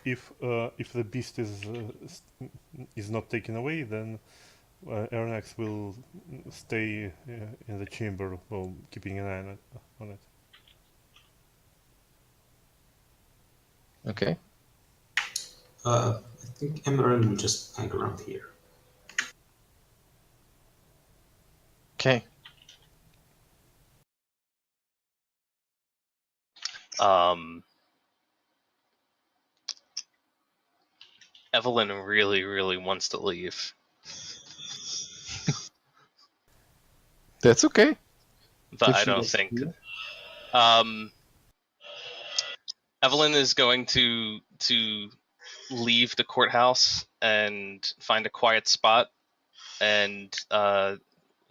If the beast is not taken away, then Arronax will stay in the chamber while keeping an eye on it. Okay. I think Emaírel will just hang around here. Okay. Evelyn really, really wants to leave. That's okay. But If I she don't wants to think... do that. Evelyn is going to leave the courthouse and find a quiet spot, and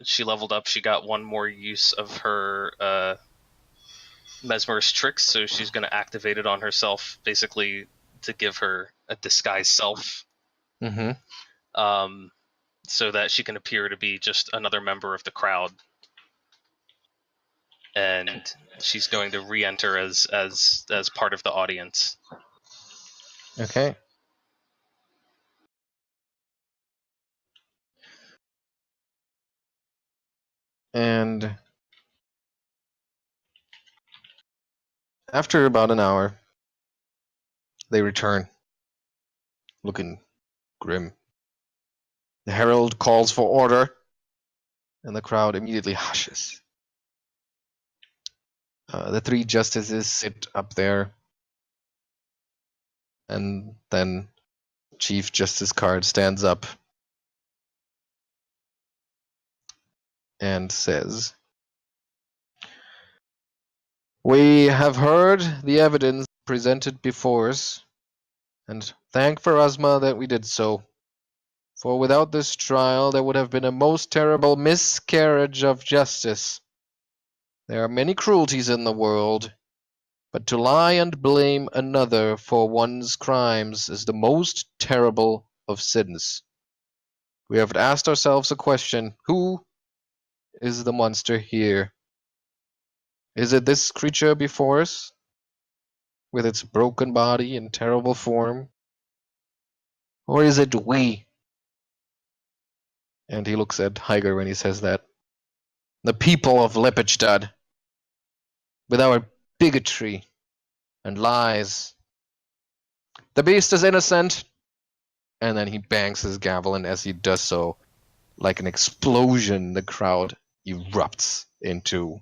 she leveled up. She got one more use of her mesmerist tricks, so she's going to activate it on herself, basically to give her a disguised self, so that she can appear to be just another member of the crowd. And she's going to re-enter as part of the audience. Okay. And after about an hour, they return, looking grim. The herald calls for order, and the crowd immediately hushes. The three justices sit up there, and then Chief Justice Card stands up and says, "We have heard the evidence presented before us, and thank Pharasma that we did so. For without this trial, there would have been a most terrible miscarriage of justice. There are many cruelties in the world, but to lie and blame another for one's crimes is the most terrible of sins. We have asked ourselves a question: who is the monster here? Is it this creature before us, with its broken body and terrible form? Or is it we?" And he looks at Geiger when he says that. "The people of Lippstadt, with our bigotry and lies. The beast is innocent." And then he bangs his gavel, and as he does so, like an explosion, the crowd erupts into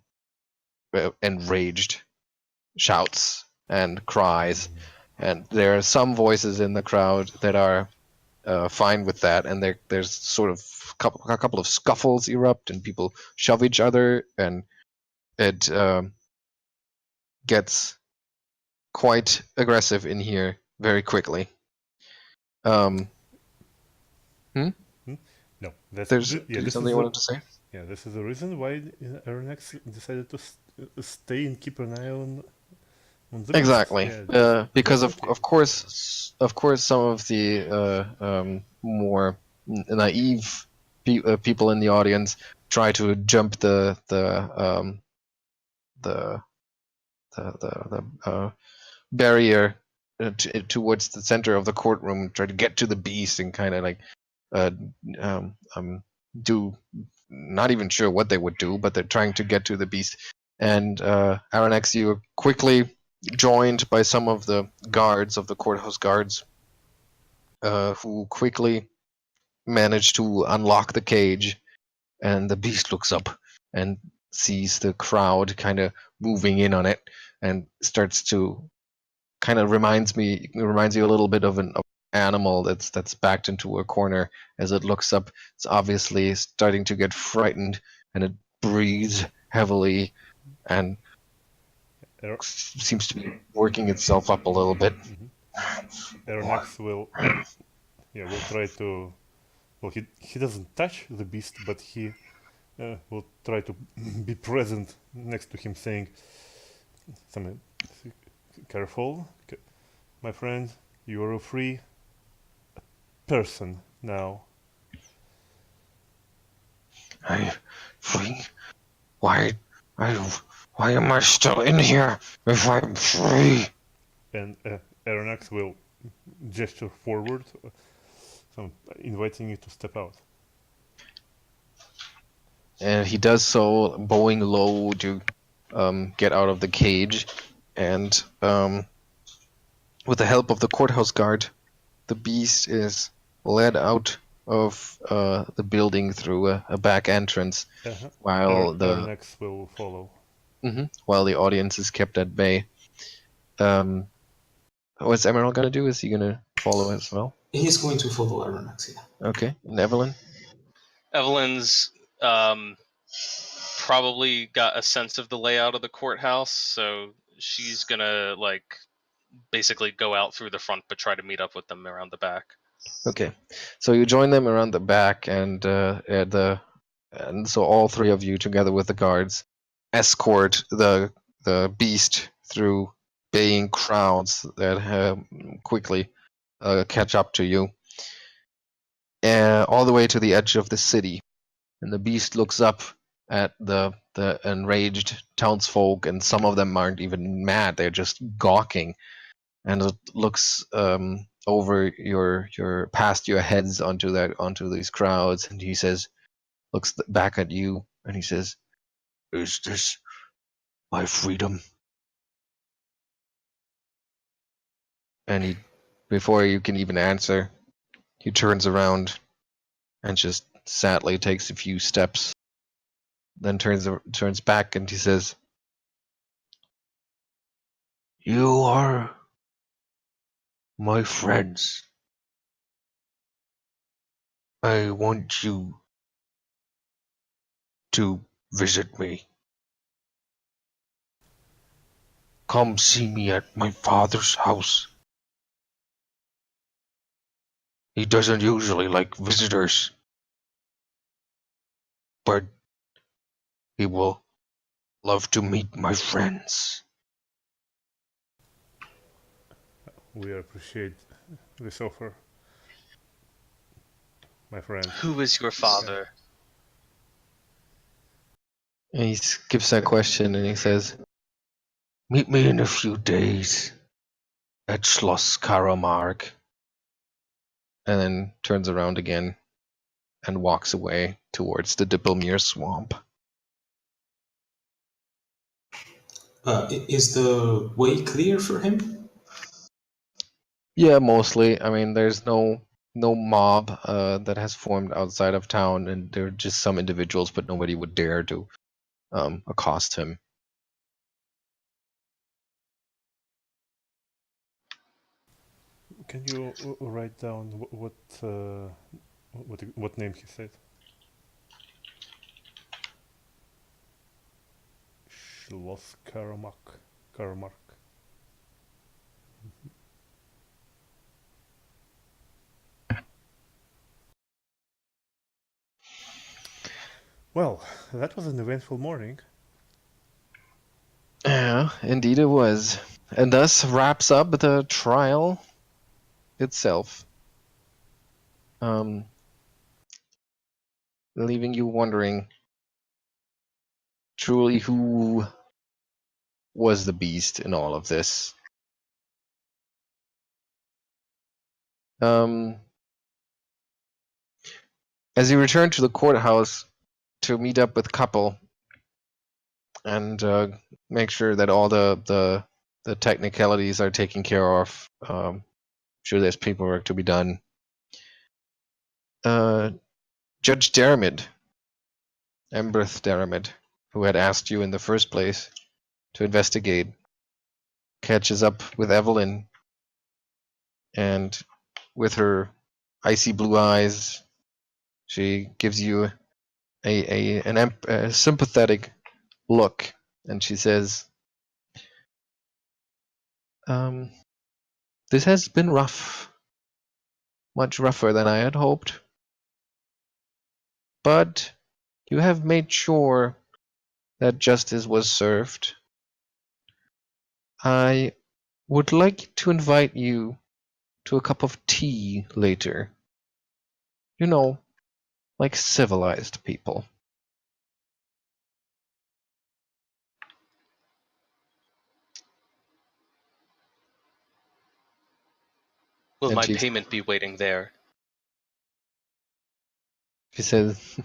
enraged shouts and cries. And there are some voices in the crowd that are fine with that, and there's sort of a couple of scuffles erupt, and people shove each other, and it gets quite aggressive in here very quickly. No, that's There's this something you wanted to say? Yeah, this is the reason why Arronax decided to stay and keep an eye on the Exactly. Yeah, because of course some of the more naive people in the audience try to jump the barrier towards the center of the courtroom, try to get to the beast, and kind of like do, not even sure what they would do, but they're trying to get to the beast. And Arronax, you are quickly joined by some of the guards of the courthouse guards, who quickly manage to unlock the cage, and the beast looks up and sees the crowd kind of moving in on it, and starts to kind of reminds you a little bit of an animal that's backed into a corner. As it looks up, it's obviously starting to get frightened, and it breathes heavily and seems to be working itself up a little bit. Arronax will try to. Well, he doesn't touch the beast, but he will try to be present next to him, saying something. Careful, my friend. You are a free person now. I'm free? Why am I still in here if I'm free? And Arronax will gesture forward, inviting you to step out. And he does so, bowing low to get out of the cage. And with the help of the courthouse guard, the beast is led out of the building through a back entrance, while Arronax will follow. While the audience is kept at bay. What's Emaírel gonna do? Is he gonna follow as well? He's going to follow Arronax, yeah. Okay, and Evelyn? Evelyn's probably got a sense of the layout of the courthouse, so she's gonna basically go out through the front but try to meet up with them around the back. Okay, so you join them around the back, and so all three of you, together with the guards, escort the beast through baying crowds that quickly catch up to you, all the way to the edge of the city. And the beast looks up at the enraged townsfolk, and some of them aren't even mad; they're just gawking. And it looks over your past your heads onto these crowds, and he says, looks back at you and he says, "Is this my freedom?" And before you can even answer, he turns around and just sadly takes a few steps, then turns back and he says, "You are my friends. I want you to visit me. Come see me at my father's house. He doesn't usually like visitors, but he will love to meet my friends." We appreciate this offer, my friend. Who is your father? And he skips that question and he says, "Meet me in a few days at Schloss Karamark," and then turns around again and walks away towards the Dippelmere swamp. Is the way clear for him? Yeah, mostly. I mean, there's no mob that has formed outside of town, and there are just some individuals, but nobody would dare to accost him. Can you write down what name he said? Schloss Karamark. Well, that was an eventful morning. Yeah, indeed it was. And thus wraps up the trial itself. Leaving you wondering truly who was the beast in all of this. As you return to the courthouse to meet up with Couple and make sure that all the technicalities are taken care of, sure there's paperwork to be done. Judge Dermid, Emberth Dermid, who had asked you in the first place to investigate, catches up with Evelyn, and with her icy blue eyes, she gives you a sympathetic look, and she says, "This has been rough, much rougher than I had hoped, but you have made sure that justice was served. I would like to invite you to a cup of tea later. You know, like civilized people." Will And my she payment be waiting there? says,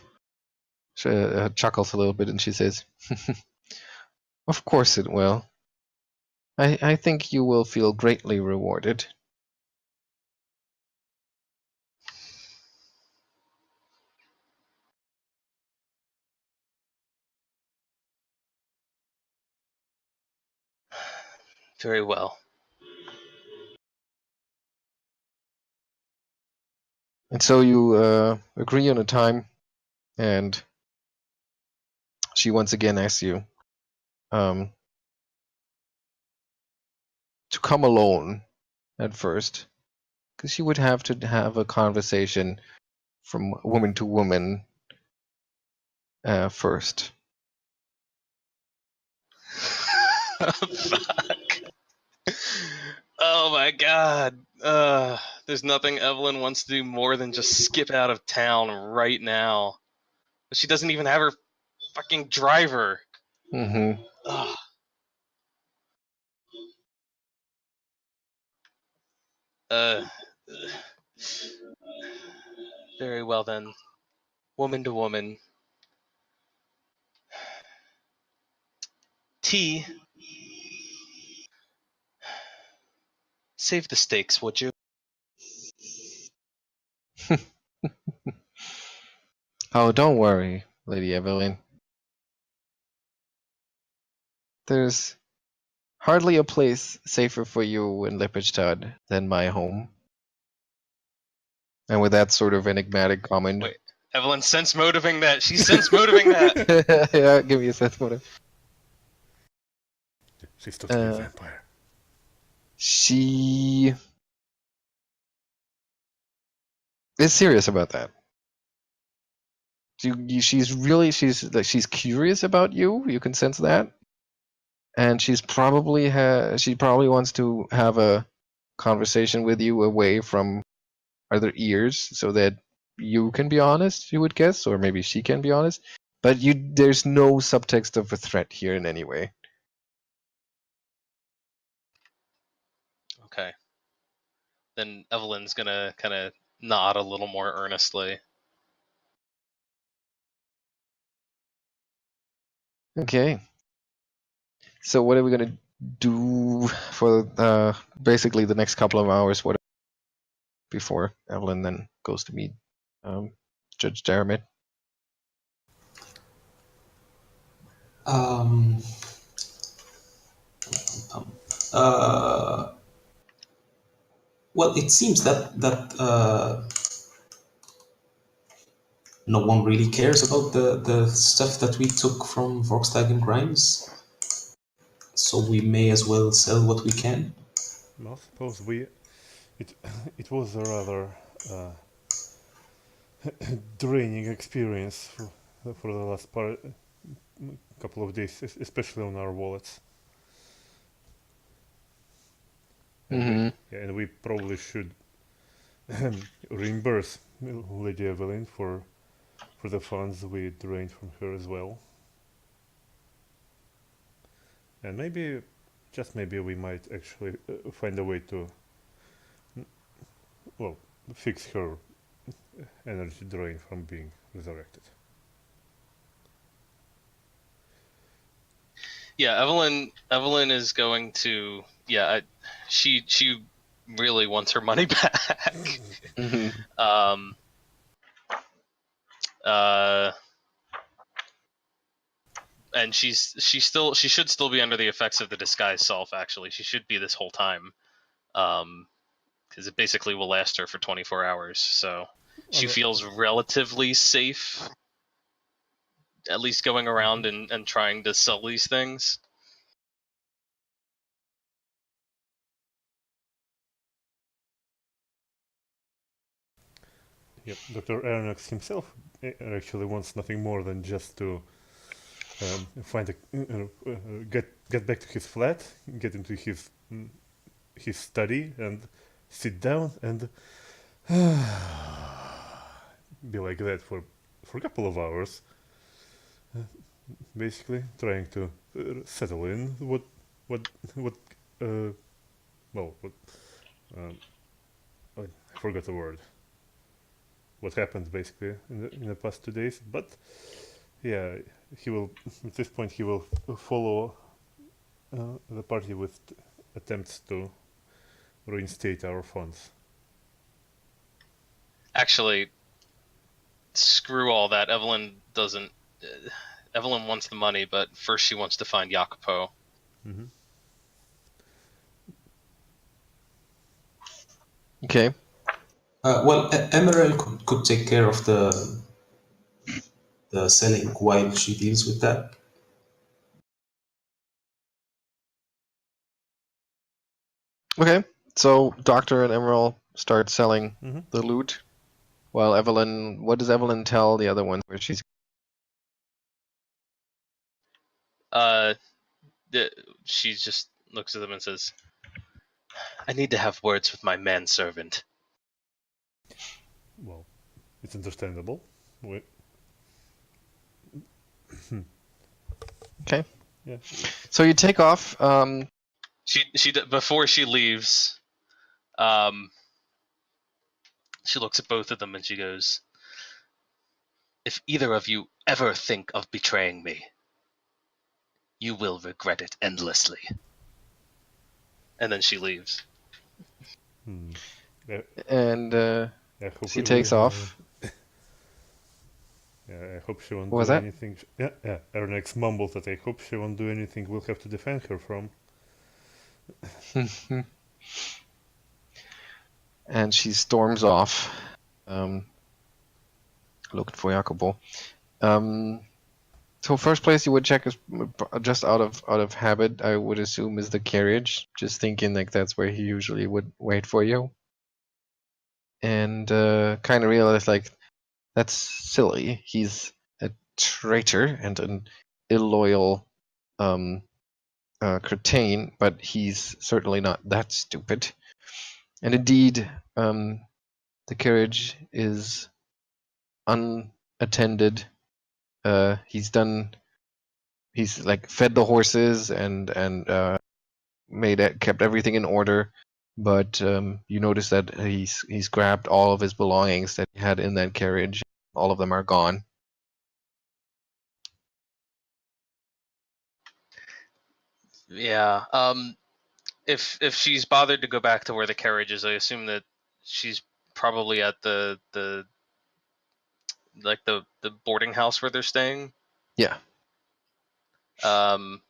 she chuckles a little bit, and she says, "Of course it will. I think you will feel greatly rewarded." Very well. And so you agree on a time, and she once again asks you to come alone at first, because she would have to have a conversation from woman to woman first. Fuck. Oh my god. There's nothing Evelyn wants to do more than just skip out of town right now. But she doesn't even have her fucking driver. Mm-hmm. Ugh. Very well then. Woman to woman. Tea. Save the steaks, would you? Oh, don't worry, Lady Evelyn. There's hardly a place safer for you in Lippstadt than my home. And with that sort of enigmatic comment... Wait, Evelyn's sense motiving that. She's sense motiving that. Yeah, give me a sense motive. She's totally a vampire. She is serious about that. She's curious about you. You can sense that, and she probably wants to have a conversation with you away from other ears, so that you can be honest. You would guess, or maybe she can be honest. But there's no subtext of a threat here in any way. Okay. Then Evelyn's gonna kind of nod a little more earnestly. Okay. So what are we gonna do for basically the next couple of hours? What before Evelyn then goes to meet Judge Jeremy? Well, it seems that no one really cares about the stuff that we took from Volkswagen Grimes, so we may as well sell what we can. Well, I suppose it was a rather draining experience for the last couple of days, especially on our wallets. And we probably should reimburse Lady Evelyn for the funds we drained from her as well. And maybe, just maybe, we might actually find a way to, well, fix her energy drain from being resurrected. Yeah, Evelyn is going to. Yeah, she really wants her money back. And she should still be under the effects of the disguised self. Actually, she should be this whole time, because it basically will last her for 24 hours. So she feels relatively safe, at least going around and trying to sell these things. Yep, Dr. Arronax himself actually wants nothing more than just to find get back to his flat, get into his study, and sit down and be like that for a couple of hours, basically trying to settle in I forgot the word. What happened basically in the past 2 days, but yeah, he will at this point he will follow the party with attempts to reinstate our funds. Actually, screw all that. Evelyn doesn't. Evelyn wants the money, but first she wants to find Jacopo. Okay. Well, Emaírel could take care of the selling while she deals with that. Okay. So Doctor and Emaírel start selling the loot, while Evelyn. What does Evelyn tell the other one where she's? She just looks at them and says, "I need to have words with my manservant." Well, it's understandable. Okay. Yeah. So you take off. She before she leaves, she looks at both of them and she goes, "If either of you ever think of betraying me, You will regret it endlessly. And then she leaves. And I hope she takes off. Yeah, I hope she won't What was do that? anything. Yeah. Arronax mumbled that I hope she won't do anything we'll have to defend her from. And she storms off, looking for Jacopo. So first place you would check is just out of habit, I would assume, is the carriage. Just thinking like that's where he usually would wait for you. And kind of realize like that's silly. He's a traitor and an illoyal cretin, but he's certainly not that stupid. And indeed, the carriage is unattended. He's like fed the horses and kept everything in order, but you notice that he's grabbed all of his belongings that he had in that carriage. All of them are gone. Yeah. If she's bothered to go back to where the carriage is, I assume that she's probably at the boarding house where they're staying. Yeah. So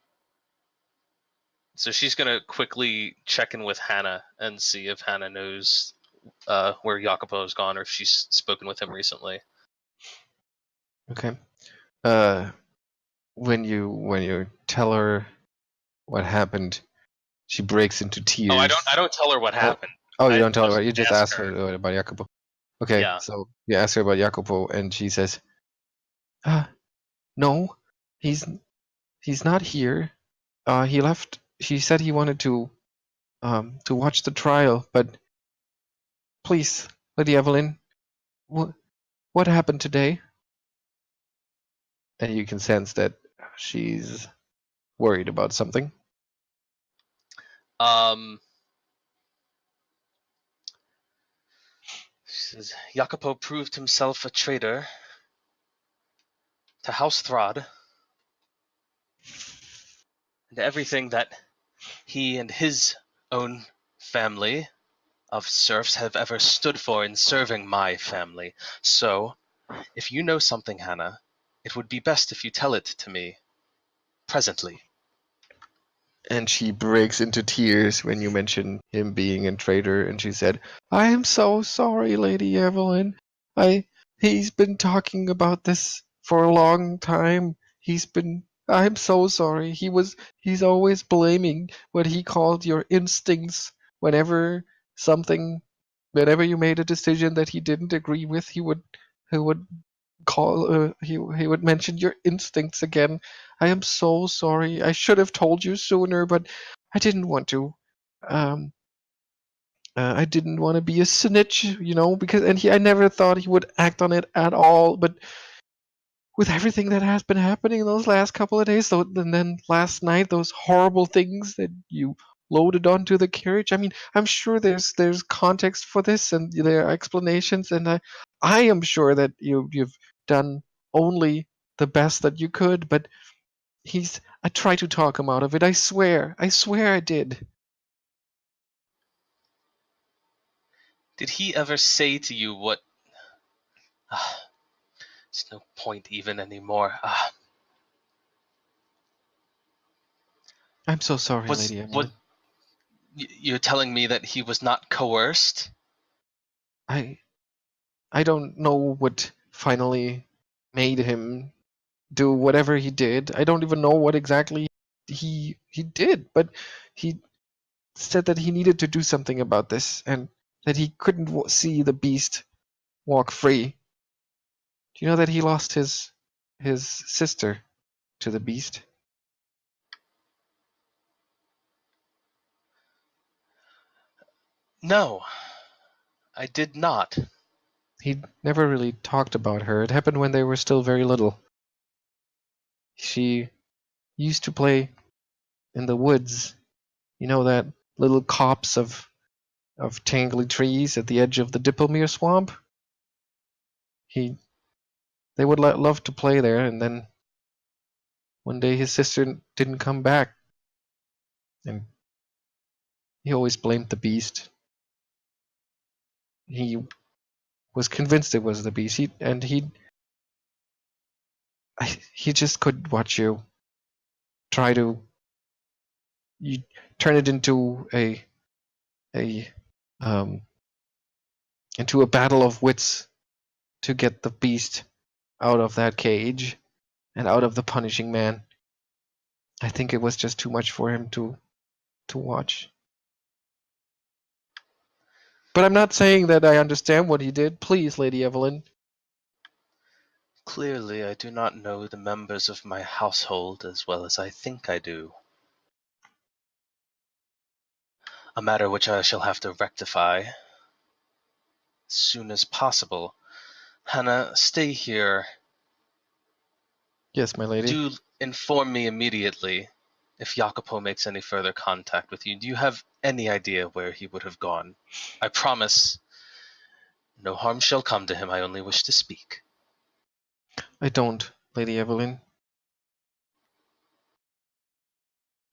she's gonna quickly check in with Hannah and see if Hannah knows where Jacopo's gone or if she's spoken with him recently. Okay. When you tell her what happened, she breaks into tears. Oh, I don't tell her what happened. Oh, you don't tell her. You just ask her about Jacopo. Okay, yeah. So you ask her about Jacopo, and she says, "No, he's not here. He left. He said he wanted to watch the trial, but please, Lady Evelyn, what happened today?" And you can sense that she's worried about something. She says, Jacopo proved himself a traitor to House Throd and everything that he and his own family of serfs have ever stood for in serving my family. So, if you know something, Hannah, it would be best if you tell it to me presently. And she breaks into tears when you mention him being a traitor, and she said, "I am so sorry, Lady Evelyn. He's been talking about this for a long time. I'm so sorry. He's always blaming what he called your instincts. Whenever you made a decision that he didn't agree with, he would he would mention your instincts again. I am so sorry. I should have told you sooner, but I didn't want to. I didn't want to be a snitch, because I never thought he would act on it at all. But with everything that has been happening those last couple of days, and then last night, those horrible things that you loaded onto the carriage. I mean, I'm sure there's context for this, and there are explanations, and I am sure that you've done only the best that you could. But I tried to talk him out of it. I swear I did." Did he ever say to you what... There's no point even anymore. I'm so sorry, Lady Evelyn. You're telling me that he was not coerced? I don't know what finally made him do whatever he did. I don't even know what exactly he did, but he said that he needed to do something about this, and that he couldn't see the beast walk free. Do you know that he lost his sister to the beast? No, I did not. He never really talked about her. It happened when they were still very little. She used to play in the woods. You know that little copse of tangly trees at the edge of the Dippelmere swamp? They would love to play there, and then one day his sister didn't come back. And he always blamed the beast. He was convinced it was the beast. He just couldn't watch you try to turn it into a battle of wits to get the beast out of that cage and out of the punishing man. I think it was just too much for him to watch. But I'm not saying that I understand what he did. Please, Lady Evelyn. Clearly, I do not know the members of my household as well as I think I do. A matter which I shall have to rectify as soon as possible. Hannah, stay here. Yes, my lady. Do inform me immediately if Jacopo makes any further contact with you. Do you have any idea where he would have gone? I promise no harm shall come to him. I only wish to speak. I don't, Lady Evelyn.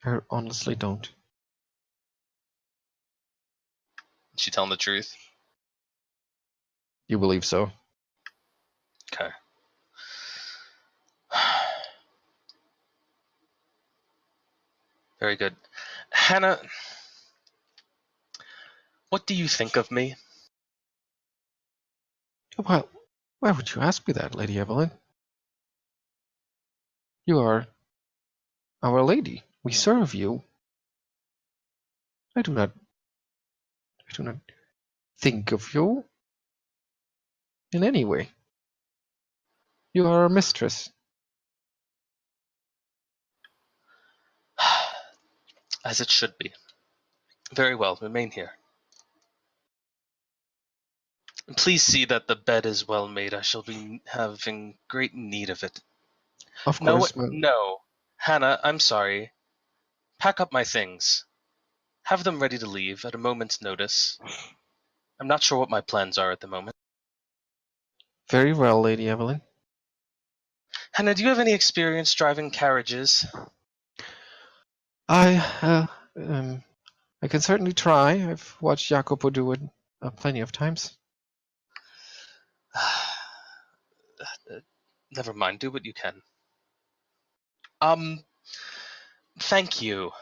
I honestly don't. Is she telling the truth? You believe so? Okay. Very good. Hannah, what do you think of me? Well, why would you ask me that, Lady Evelyn? You are our lady. We serve you. I do not think of you in any way. You are our mistress. As it should be. Very well, remain here. And please see that the bed is well made. I shall be having great need of it. Of course. No. Hannah, I'm sorry. Pack up my things. Have them ready to leave at a moment's notice. I'm not sure what my plans are at the moment. Very well, Lady Evelyn. Hannah, do you have any experience driving carriages? I can certainly try. I've watched Jacopo do it plenty of times. Never mind. Do what you can. Thank you.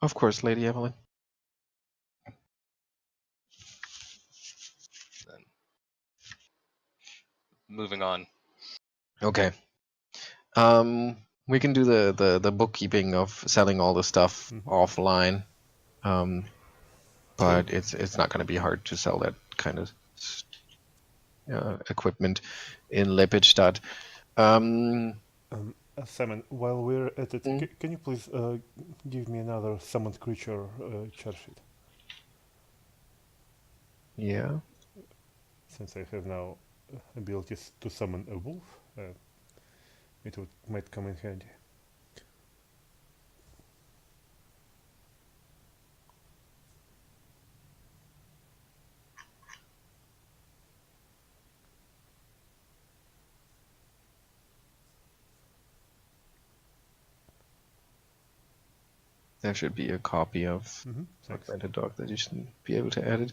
Of course, Lady Evelyn. Then, moving on. Okay. We can do the bookkeeping of selling all the stuff offline. But it's not going to be hard to sell that kind of equipment in Lepidstadt. Simon, while we're at it, can you please give me another summoned creature chart sheet? Yeah. Since I have now abilities to summon a wolf, it might come in handy. There should be a copy of Augmented Dog that you should be able to edit.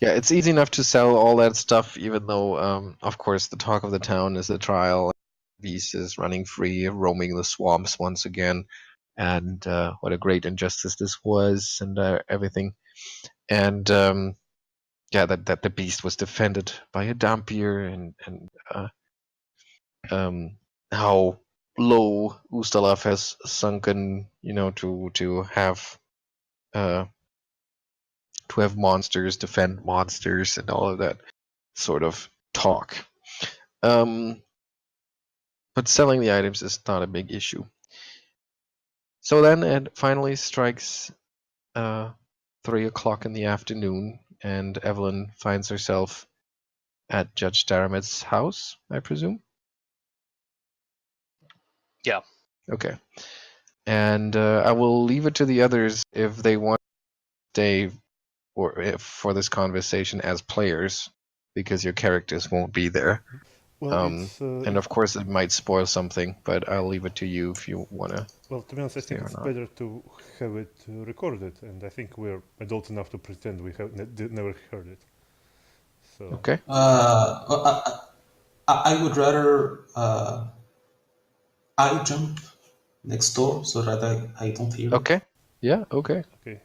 Yeah, it's easy enough to sell all that stuff, even though, of course, the talk of the town is the trial. Beast is running free, roaming the swamps once again, and what a great injustice this was, and everything. And yeah, that the beast was defended by a Dampier, and how low Ustalav has sunken, to have monsters defend monsters and all of that sort of talk. But selling the items is not a big issue. So then it finally strikes 3 o'clock in the afternoon, and Evelyn finds herself at Judge Daramit's house, I presume? Yeah. Okay. And I will leave it to the others if they want to stay for this conversation as players, because your characters won't be there. Well, it's and of course it might spoil something, but I'll leave it to you if you want to. well, to be honest, I think Fair it's enough. better to have it recorded, and I think we're adult enough to pretend we have never heard it. So Okay. I would rather I jump next door so that I don't hear it. Okay. Yeah. Okay. okay.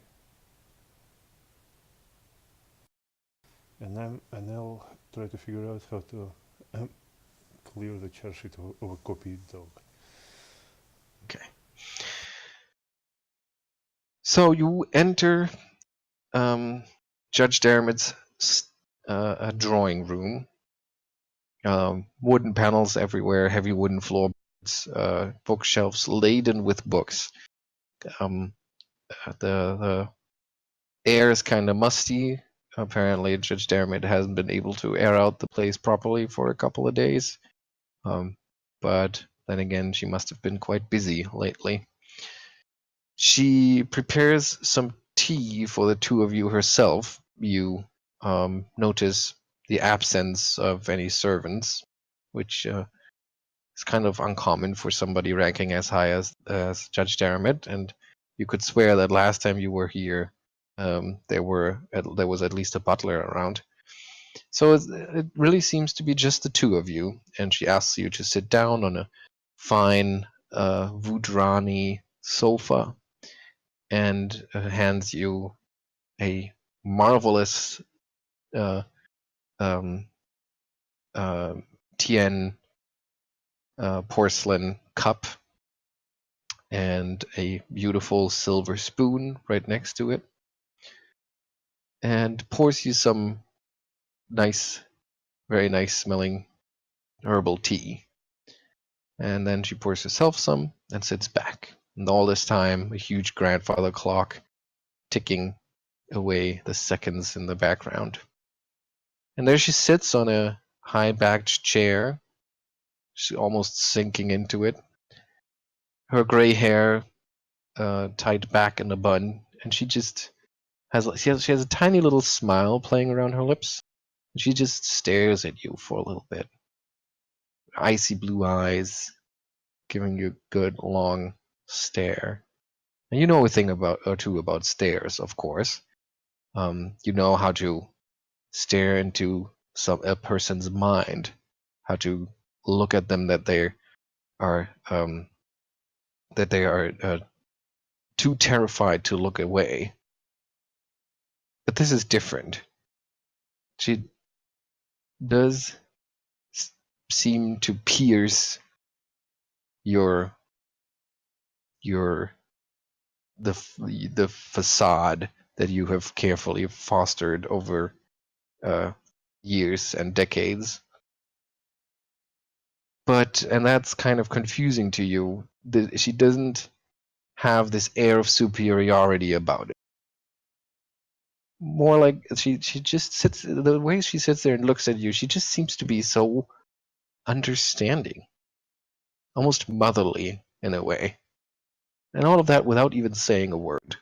And I'll try to figure out how to clear the charge sheet of a copied dog. Okay. So you enter Judge Dermot's drawing room. Wooden panels everywhere, heavy wooden floorboards, bookshelves laden with books. The air is kind of musty. Apparently, Judge Dermot hasn't been able to air out the place properly for a couple of days. But then again, she must have been quite busy lately. She prepares some tea for the two of you herself. You notice the absence of any servants, which is kind of uncommon for somebody ranking as high as Judge Dermot. And you could swear that last time you were here, there was at least a butler around. So it really seems to be just the two of you. And she asks you to sit down on a fine Vudrani sofa, and hands you a marvelous Tien porcelain cup and a beautiful silver spoon right next to it, and pours you some nice, very nice smelling herbal tea. And then she pours herself some and sits back. And all this time, a huge grandfather clock ticking away the seconds in the background. And there she sits on a high-backed chair. She's almost sinking into it. Her gray hair tied back in a bun, and she just has a tiny little smile playing around her lips. And she just stares at you for a little bit. Icy blue eyes, giving you a good long stare. And you know a thing or two about stares, of course. You know how to stare into a person's mind, how to look at them that they are too terrified to look away. But this is different. She does seem to pierce the facade that you have carefully fostered over years and decades. And that's kind of confusing to you. She doesn't have this air of superiority about it. More like she just sits, the way she sits there and looks at you, she just seems to be so understanding, almost motherly in a way. And all of that without even saying a word.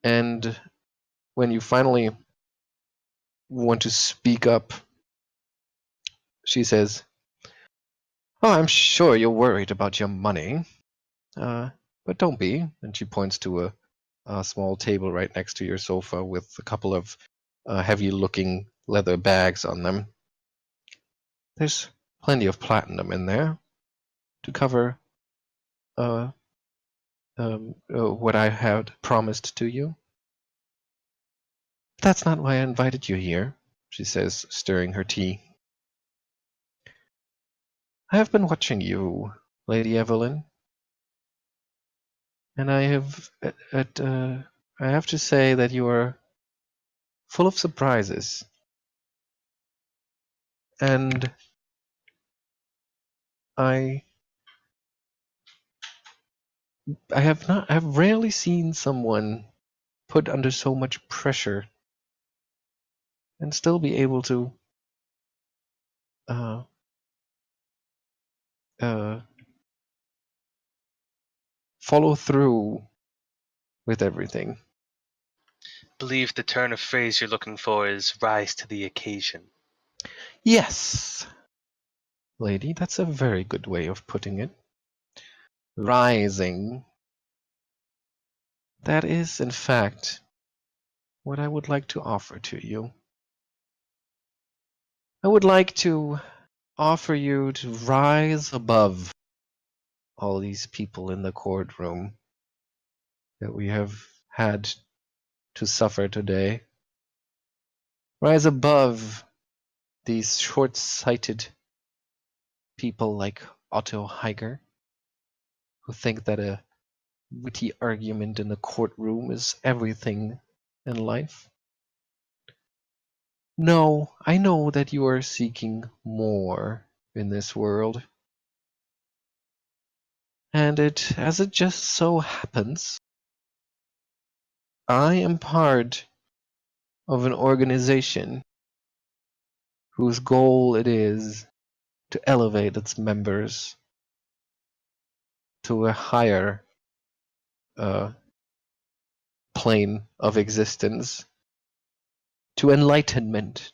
And when you finally want to speak up, she says, "Oh, I'm sure you're worried about your money. But don't be." And she points to a small table right next to your sofa with a couple of heavy-looking leather bags on them. There's plenty of platinum in there to cover what I had promised to you. But that's not why I invited you here, she says, stirring her tea. I have been watching you, Lady Evelyn, and I have to say that you are full of surprises. And I have rarely seen someone put under so much pressure and still be able to follow through with everything. Believe the turn of phrase you're looking for is rise to the occasion. Yes, lady, that's a very good way of putting it. Rising. That is, in fact, what I would like to offer to you. I would like to offer you to rise above all these people in the courtroom that we have had to suffer today. Rise above these short-sighted people like Otto Geiger, who think that a witty argument in the courtroom is everything in life. No, I know that you are seeking more in this world. And as it just so happens, I am part of an organization whose goal it is to elevate its members to a higher plane of existence, to enlightenment.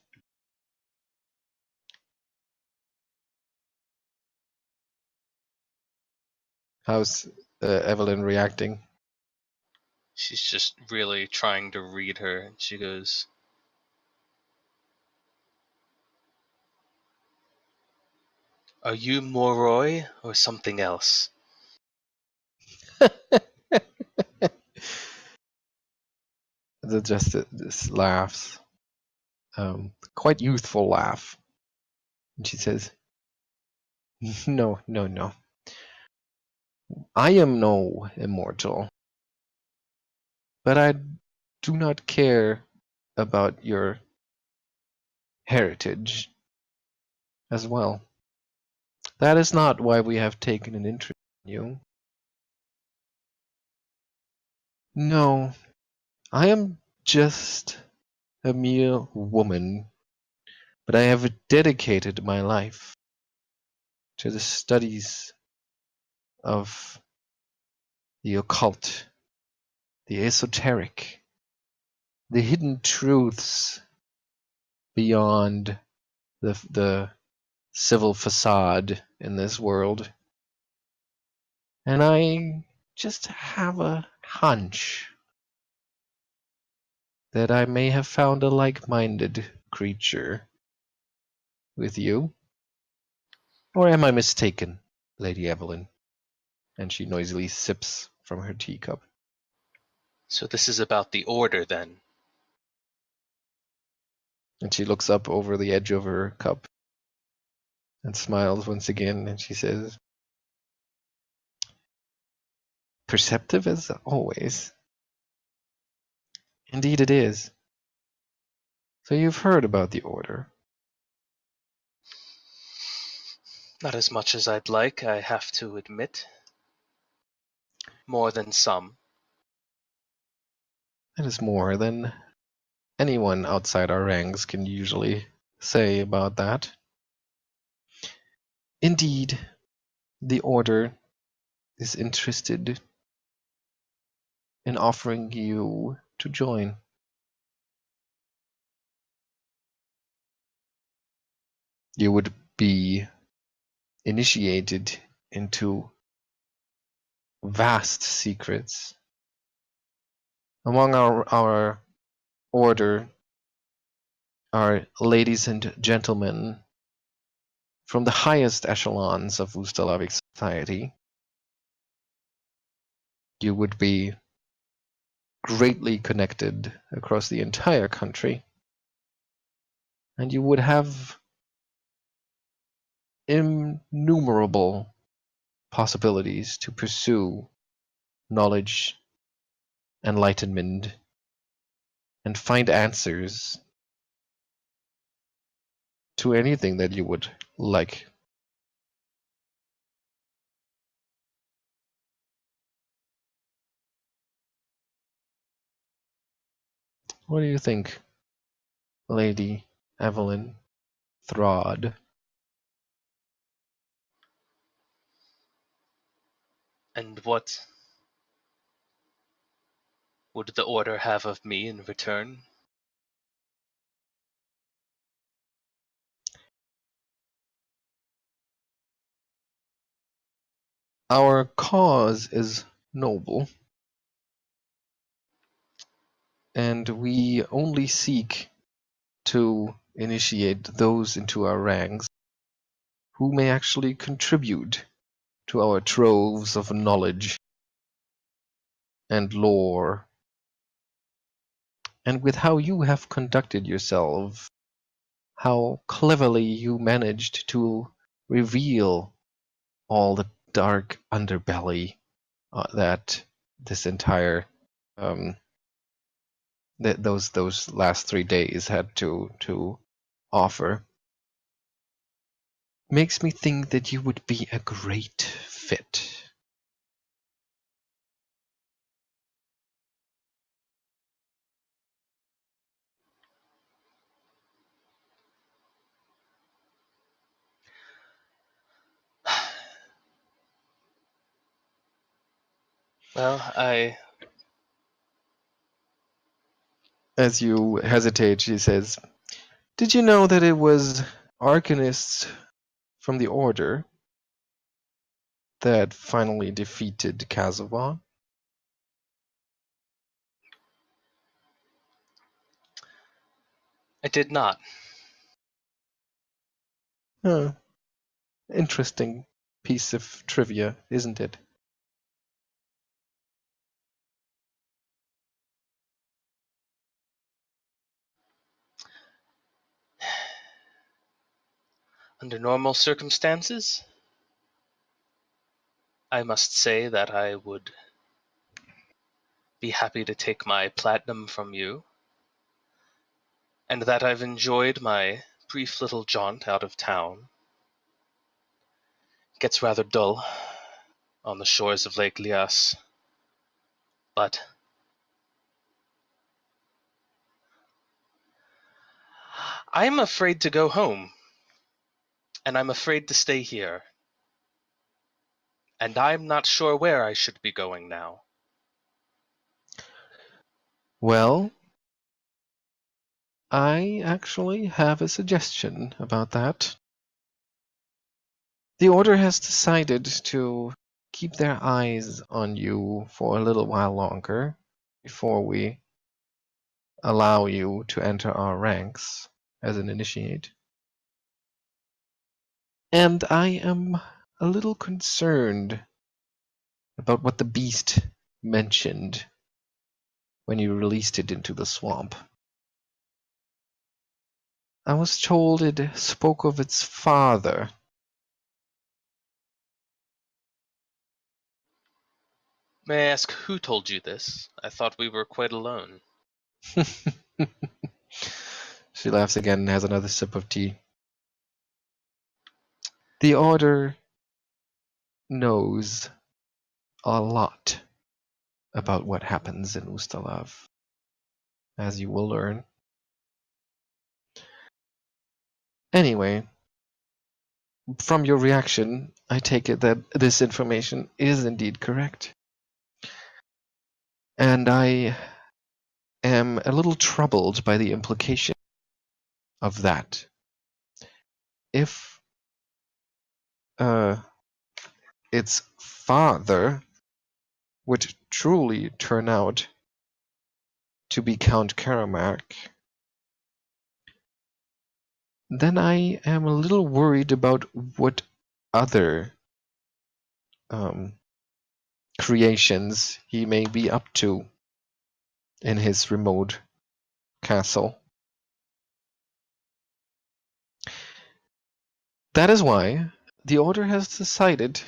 How's Evelyn reacting? She's just really trying to read her, and she goes, "Are you Moroi or something else?" This laughs, quite youthful laugh, and she says, "No, no, no. I am no immortal, but I do not care about your heritage as well. That is not why we have taken an interest in you. No, I am just a mere woman, but I have dedicated my life to the studies of the occult, the esoteric, the hidden truths beyond the civil facade in this world. And I just have a hunch that I may have found a like-minded creature with you. Or am I mistaken, Lady Evelyn?" And she noisily sips from her teacup. So this is about the order, then. And she looks up over the edge of her cup and smiles once again, and she says, "Perceptive as always." "Indeed it is. So you've heard about the order." Not as much as I'd like, I have to admit. More than some. That is more than anyone outside our ranks can usually say about that. Indeed, the order is interested in offering you to join. You would be initiated into vast secrets. Among our order are ladies and gentlemen from the highest echelons of Ustalavic society. You would be greatly connected across the entire country, and you would have innumerable possibilities to pursue knowledge, enlightenment, and find answers to anything that you would like. What do you think, Lady Evelyn Throd? And what would the order have of me in return? Our cause is noble, and we only seek to initiate those into our ranks who may actually contribute to our troves of knowledge and lore. And with how you have conducted yourself, how cleverly you managed to reveal all the dark underbelly that this entire that those last 3 days had to offer, makes me think that you would be a great fit. Well, As you hesitate, she says, "Did you know that it was Arcanists from the Order that finally defeated Kazuma?" I did not. Huh. Interesting piece of trivia, isn't it? Under normal circumstances, I must say that I would be happy to take my platinum from you, and that I've enjoyed my brief little jaunt out of town. It gets rather dull on the shores of Lake Lias, but I'm afraid to go home, and I'm afraid to stay here, and I'm not sure where I should be going now. Well, I actually have a suggestion about that. The Order has decided to keep their eyes on you for a little while longer before we allow you to enter our ranks as an initiate. And I am a little concerned about what the beast mentioned when you released it into the swamp. I was told it spoke of its father. May I ask who told you this? I thought we were quite alone. She laughs again and has another sip of tea. The Order knows a lot about what happens in Ustalav, as you will learn. Anyway, from your reaction, I take it that this information is indeed correct. And I am a little troubled by the implication of that. If its father would truly turn out to be Count Karamark, then I am a little worried about what other creations he may be up to in his remote castle. That is why the Order has decided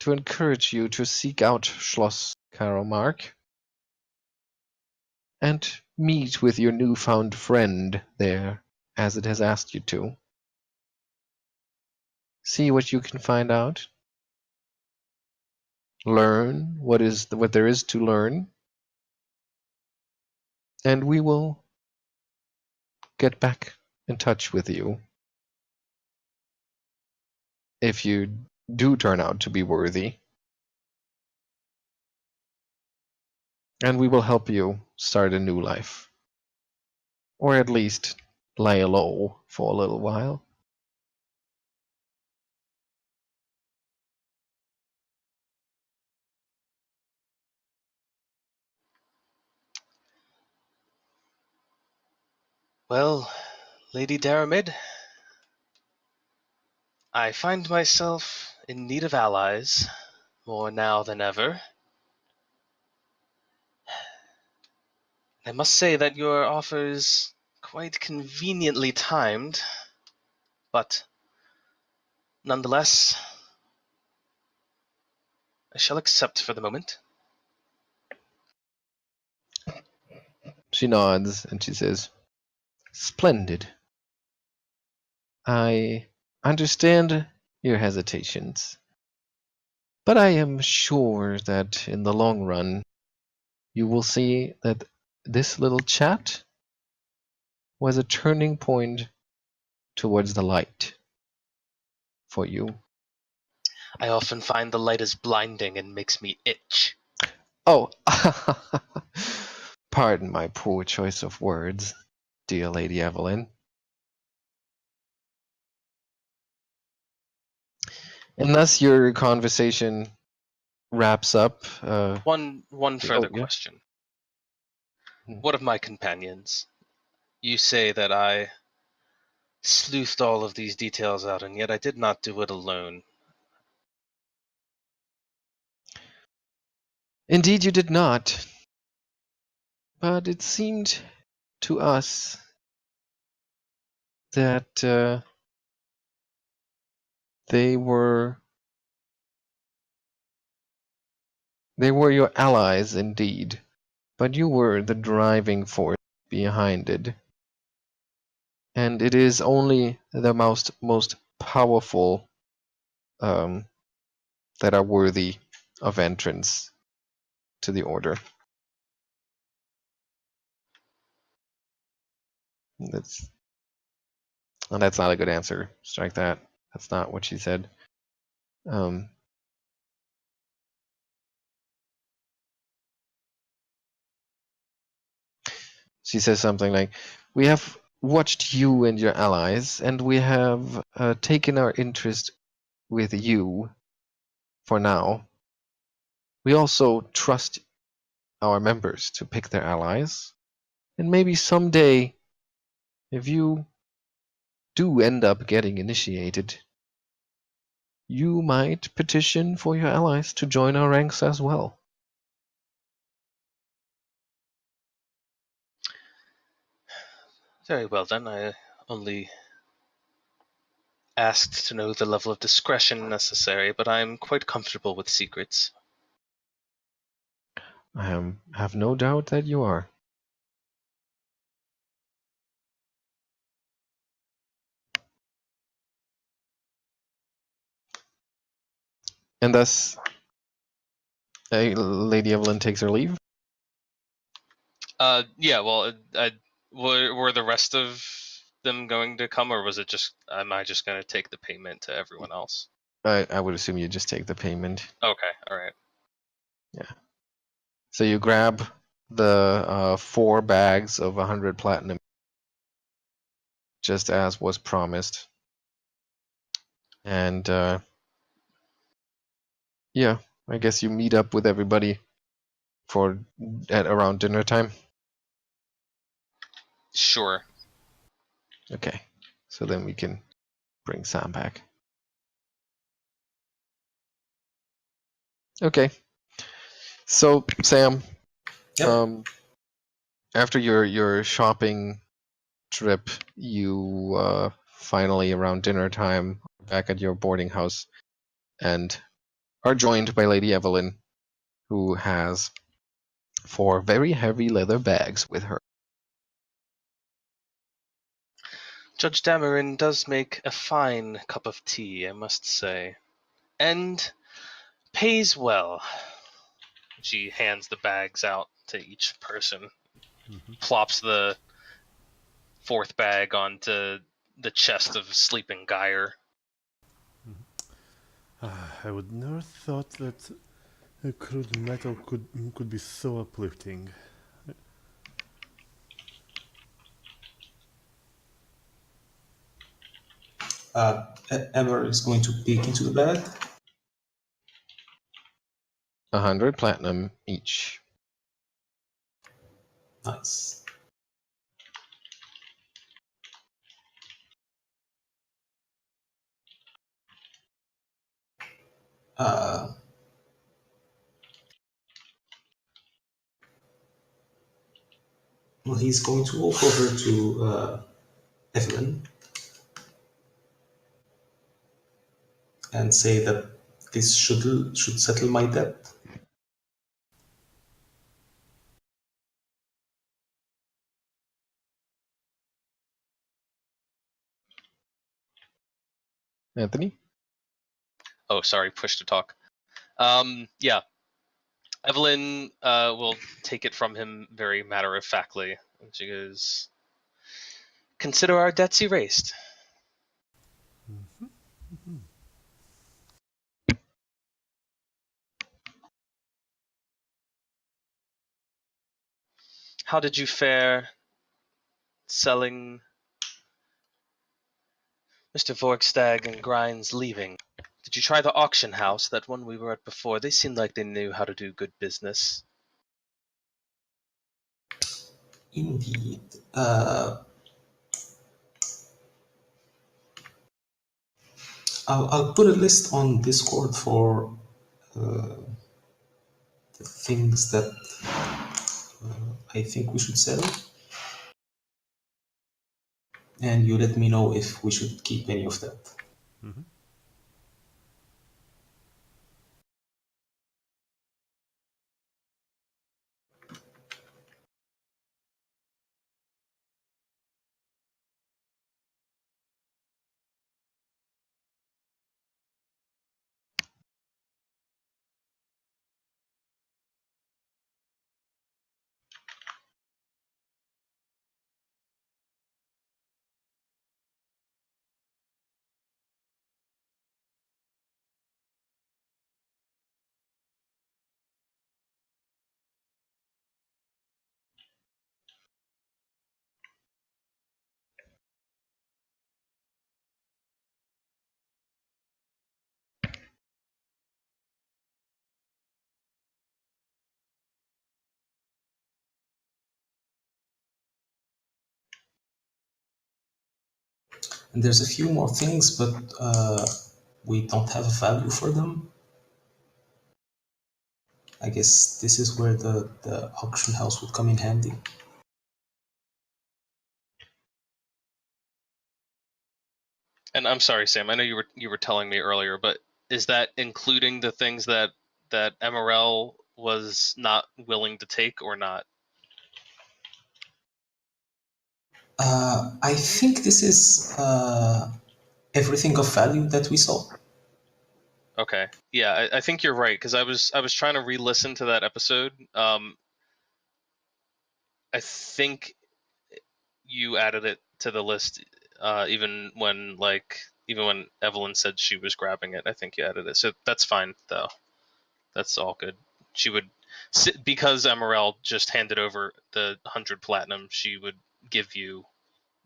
to encourage you to seek out Schloss Karamark and meet with your newfound friend there, as it has asked you to. See what you can find out. Learn what there is to learn. And we will get back in touch with you if you do turn out to be worthy. And we will help you start a new life. Or at least lay low for a little while. Well, Lady Daramid, I find myself in need of allies, more now than ever. I must say that your offer is quite conveniently timed, but nonetheless, I shall accept for the moment. She nods and she says, "Splendid. I understand your hesitations, but I am sure that in the long run, you will see that this little chat was a turning point towards the light for you." I often find the light is blinding and makes me itch. Oh, pardon my poor choice of words, dear Lady Evelyn. And thus your conversation wraps up. One further yeah. question. Hmm. What of my companions? You say that I sleuthed all of these details out, and yet I did not do it alone. Indeed, you did not. But it seemed to us that they were your allies indeed, but you were the driving force behind it. And it is only the most powerful that are worthy of entrance to the order. That's not a good answer. Strike that. That's not what she said. She says something like, "We have watched you and your allies, and we have taken our interest with you for now. We also trust our members to pick their allies, and maybe someday, if you do end up getting initiated, you might petition for your allies to join our ranks as well." Very well then, I only asked to know the level of discretion necessary, but I am quite comfortable with secrets. I have no doubt that you are. And thus, Lady Evelyn takes her leave. Yeah, well, were the rest of them going to come, or was it just, am I just going to take the payment to everyone else? I would assume you just take the payment. Okay, alright. Yeah. So you grab the 4 bags of 100 platinum, just as was promised. And yeah, I guess you meet up with everybody at around dinner time. Sure. Okay. So then we can bring Sam back. Okay. So Sam, Yep. after your shopping trip, you finally around dinner time back at your boarding house and are joined by Lady Evelyn, who has 4 very heavy leather bags with her. Judge Dameron does make a fine cup of tea, I must say. And pays well. She hands the bags out to each person. Plops the 4th bag onto the chest of sleeping Geier. I would never thought that crude metal could be so uplifting. Ember is going to peek into the bag. 100 platinum each. Nice. Uh, well, he's going to walk over to Evelyn and say that this should settle my debt. Anthony? Oh, sorry, push to talk. Yeah. Evelyn will take it from him very matter-of-factly. And she goes, "Consider our debts erased." How did you fare selling Mr. Vorkstag and Grind's leaving? Did you try the auction house, that one we were at before? They seemed like they knew how to do good business. Indeed. I'll put a list on Discord for the things that I think we should sell. And you let me know if we should keep any of that. Mm-hmm. And there's a few more things, but we don't have a value for them. I guess this is where the auction house would come in handy. And I'm sorry, Sam. I know you were telling me earlier, but is that including the things that Emaírel was not willing to take, or not? I think this is everything of value that we saw. Okay. Yeah, I think you're right, because I was trying to re-listen to that episode. I think you added it to the list, even when Evelyn said she was grabbing it. I think you added it, so that's fine though. That's all good. She would, because Emaírel just handed over the 100 platinum, she would give you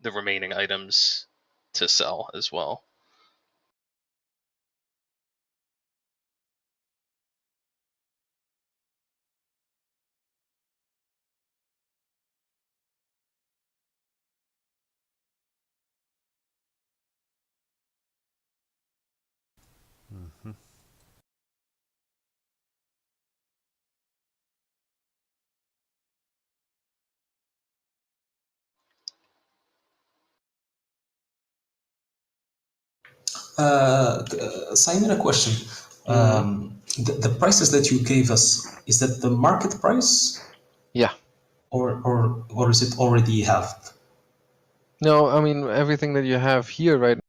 the remaining items to sell as well. Mm-hmm. Simon, a question. The prices that you gave us, is that the market price? Yeah. Or is it already halved? No, I mean, everything that you have here, right,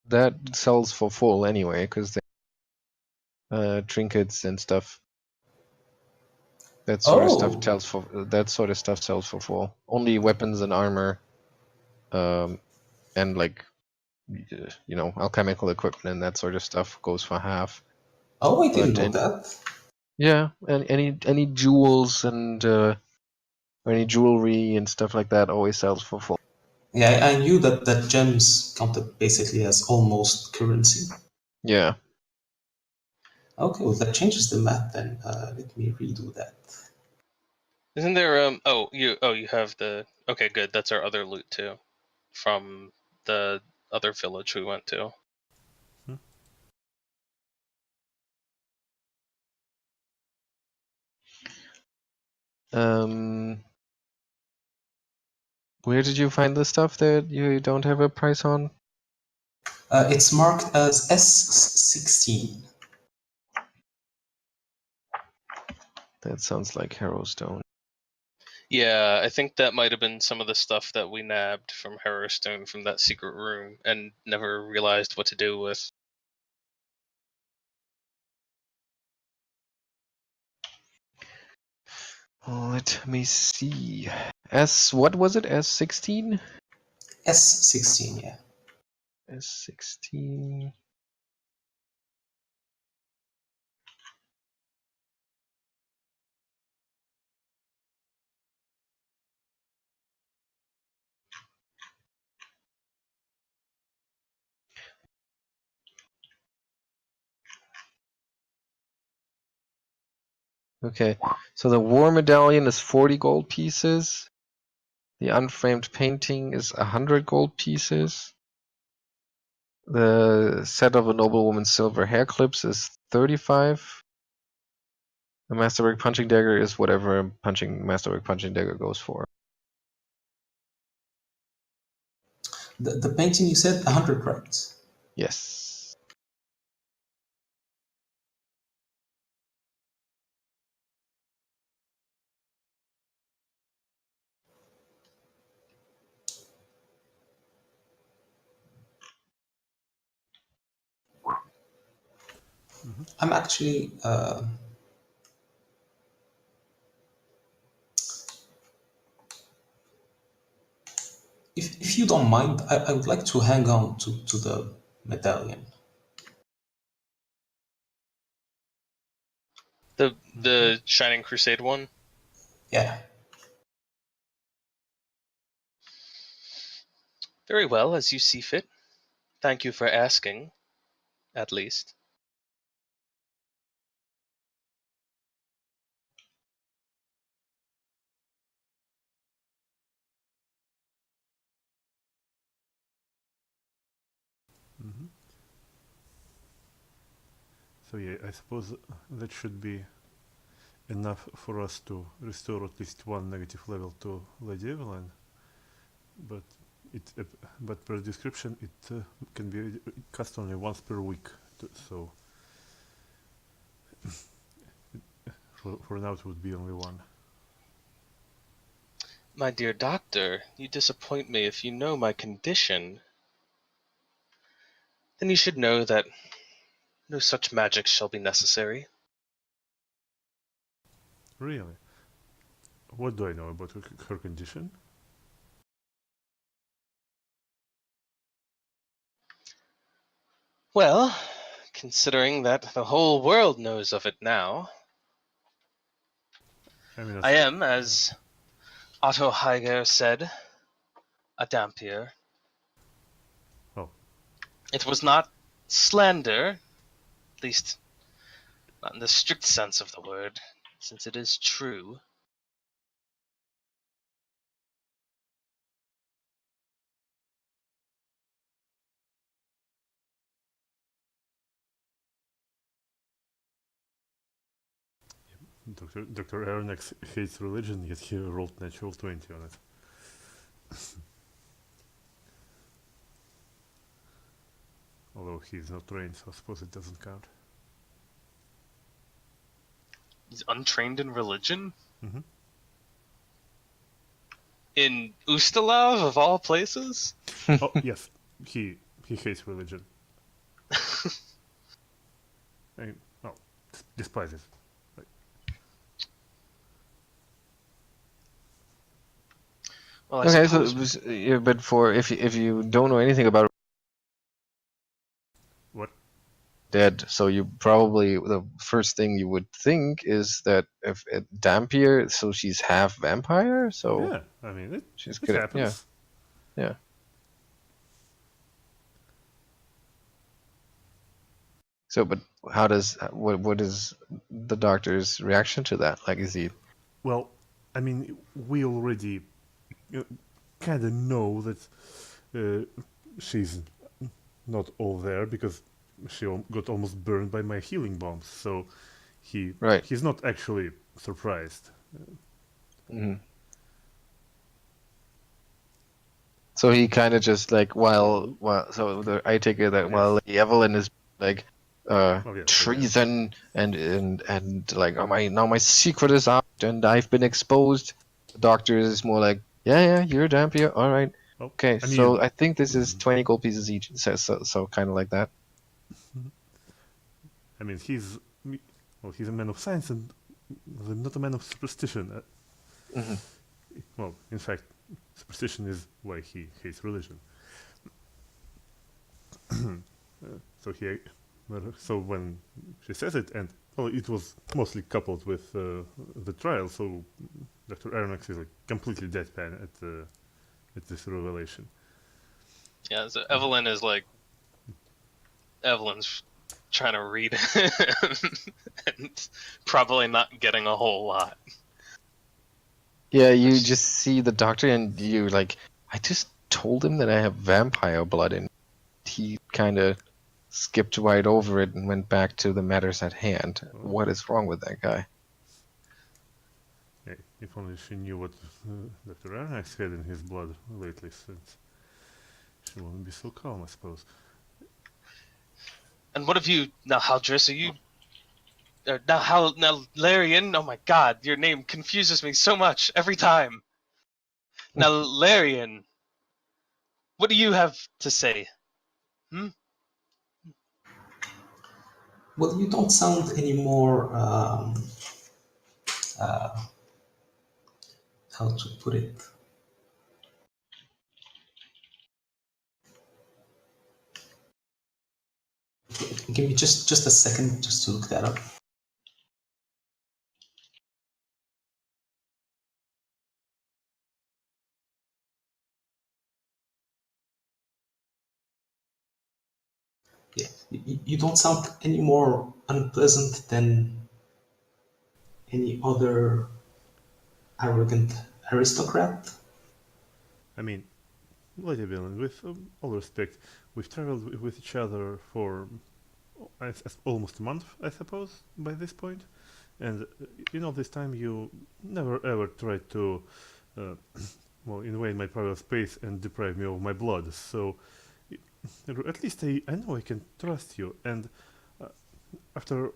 that sells for full anyway, because they trinkets and stuff. That sort of stuff sells for full. Only weapons and armor, and like, alchemical equipment and that sort of stuff goes for half. Oh, I didn't know that. Yeah, and any jewels and or any jewelry and stuff like that always sells for full. Yeah, I knew that gems counted basically as almost currency. Yeah. Okay, well that changes the math then. Let me redo that. Isn't there you have the, okay, good, that's our other loot too, from the other village we went to. Where did you find the stuff that you don't have a price on? It's marked as S16. That sounds like Harrowstone. Yeah, I think that might have been some of the stuff that we nabbed from Harrowstone from that secret room and never realized what to do with. Let me see. What was it? S16? S16, yeah. S16. Okay, so the War Medallion is 40 gold pieces. The unframed painting is 100 gold pieces. The set of a noblewoman's silver hair clips is 35. The masterwork punching dagger is whatever a masterwork punching dagger goes for. The painting you said 100, right? Yes. I'm actually if you don't mind, I would like to hang on to the medallion. The Shining Crusade one? Yeah. Very well, as you see fit. Thank you for asking, at least. So yeah, I suppose that should be enough for us to restore at least one negative level to Lady Evelyn. But but per description it can be cast only once per week. So for now it would be only one. My dear doctor, you disappoint me if you know my condition. Then you should know that no such magic shall be necessary. Really? What do I know about her condition? Well, considering that the whole world knows of it now, I am, as Otto Geier said, a Dampier. Oh. It was not slander, at least not in the strict sense of the word, since it is true. Dr. Arronax hates religion, yet he rolled natural 20 on it. Although he is not trained, so I suppose it doesn't count. He's untrained in religion? Mm-hmm. In Ustalav, of all places? Oh, yes, he hates religion. Despises. Well, Okay, so yeah, but if you don't know anything about What? dead, so you probably the first thing you would think is that if Dampier, so she's half vampire, so Yeah, I mean she's it good. happens. Yeah. So, but how does what is the doctor's reaction to that? Like, is he? Well, I mean, we already kind of know that she's not all there because she got almost burned by my healing bombs. So he's not actually surprised. Mhm. So he kind of just like I take it that while Evelyn is like treason and like my secret is out and I've been exposed. The doctor is more like yeah you're a dampier, all right, Well, okay. I So mean, I think this is 20 gold pieces each. So kind of like that. I mean, he's a man of science and not a man of superstition. Hmm. Well, in fact, superstition is why he hates religion. So when she says it, and well, it was mostly coupled with the trial, so Dr. Arronax is like completely deadpan at this revelation. Yeah, so Evelyn's trying to read and probably not getting a whole lot. Yeah, you just see the doctor and you like, I just told him that I have vampire blood and he kind of skipped right over it and went back to the matters at hand. Oh. What is wrong with that guy? Yeah, if only she knew what Dr. Arronax had in his blood lately, since she wouldn't be so calm, I suppose. And what have you now, Haldris? Are you now Naėllaṛian? Oh my God, your name confuses me so much every time. Naėllaṛian, what do you have to say? Well, you don't sound any more, how to put it? Give me just a second just to look that up. Yeah, you don't sound any more unpleasant than any other arrogant aristocrat. I mean, Lady Evelyn, with all respect, we've traveled with each other for almost a month, I suppose, by this point. And this time you never ever tried to, invade my private space and deprive me of my blood. So, at least I know I can trust you. And after,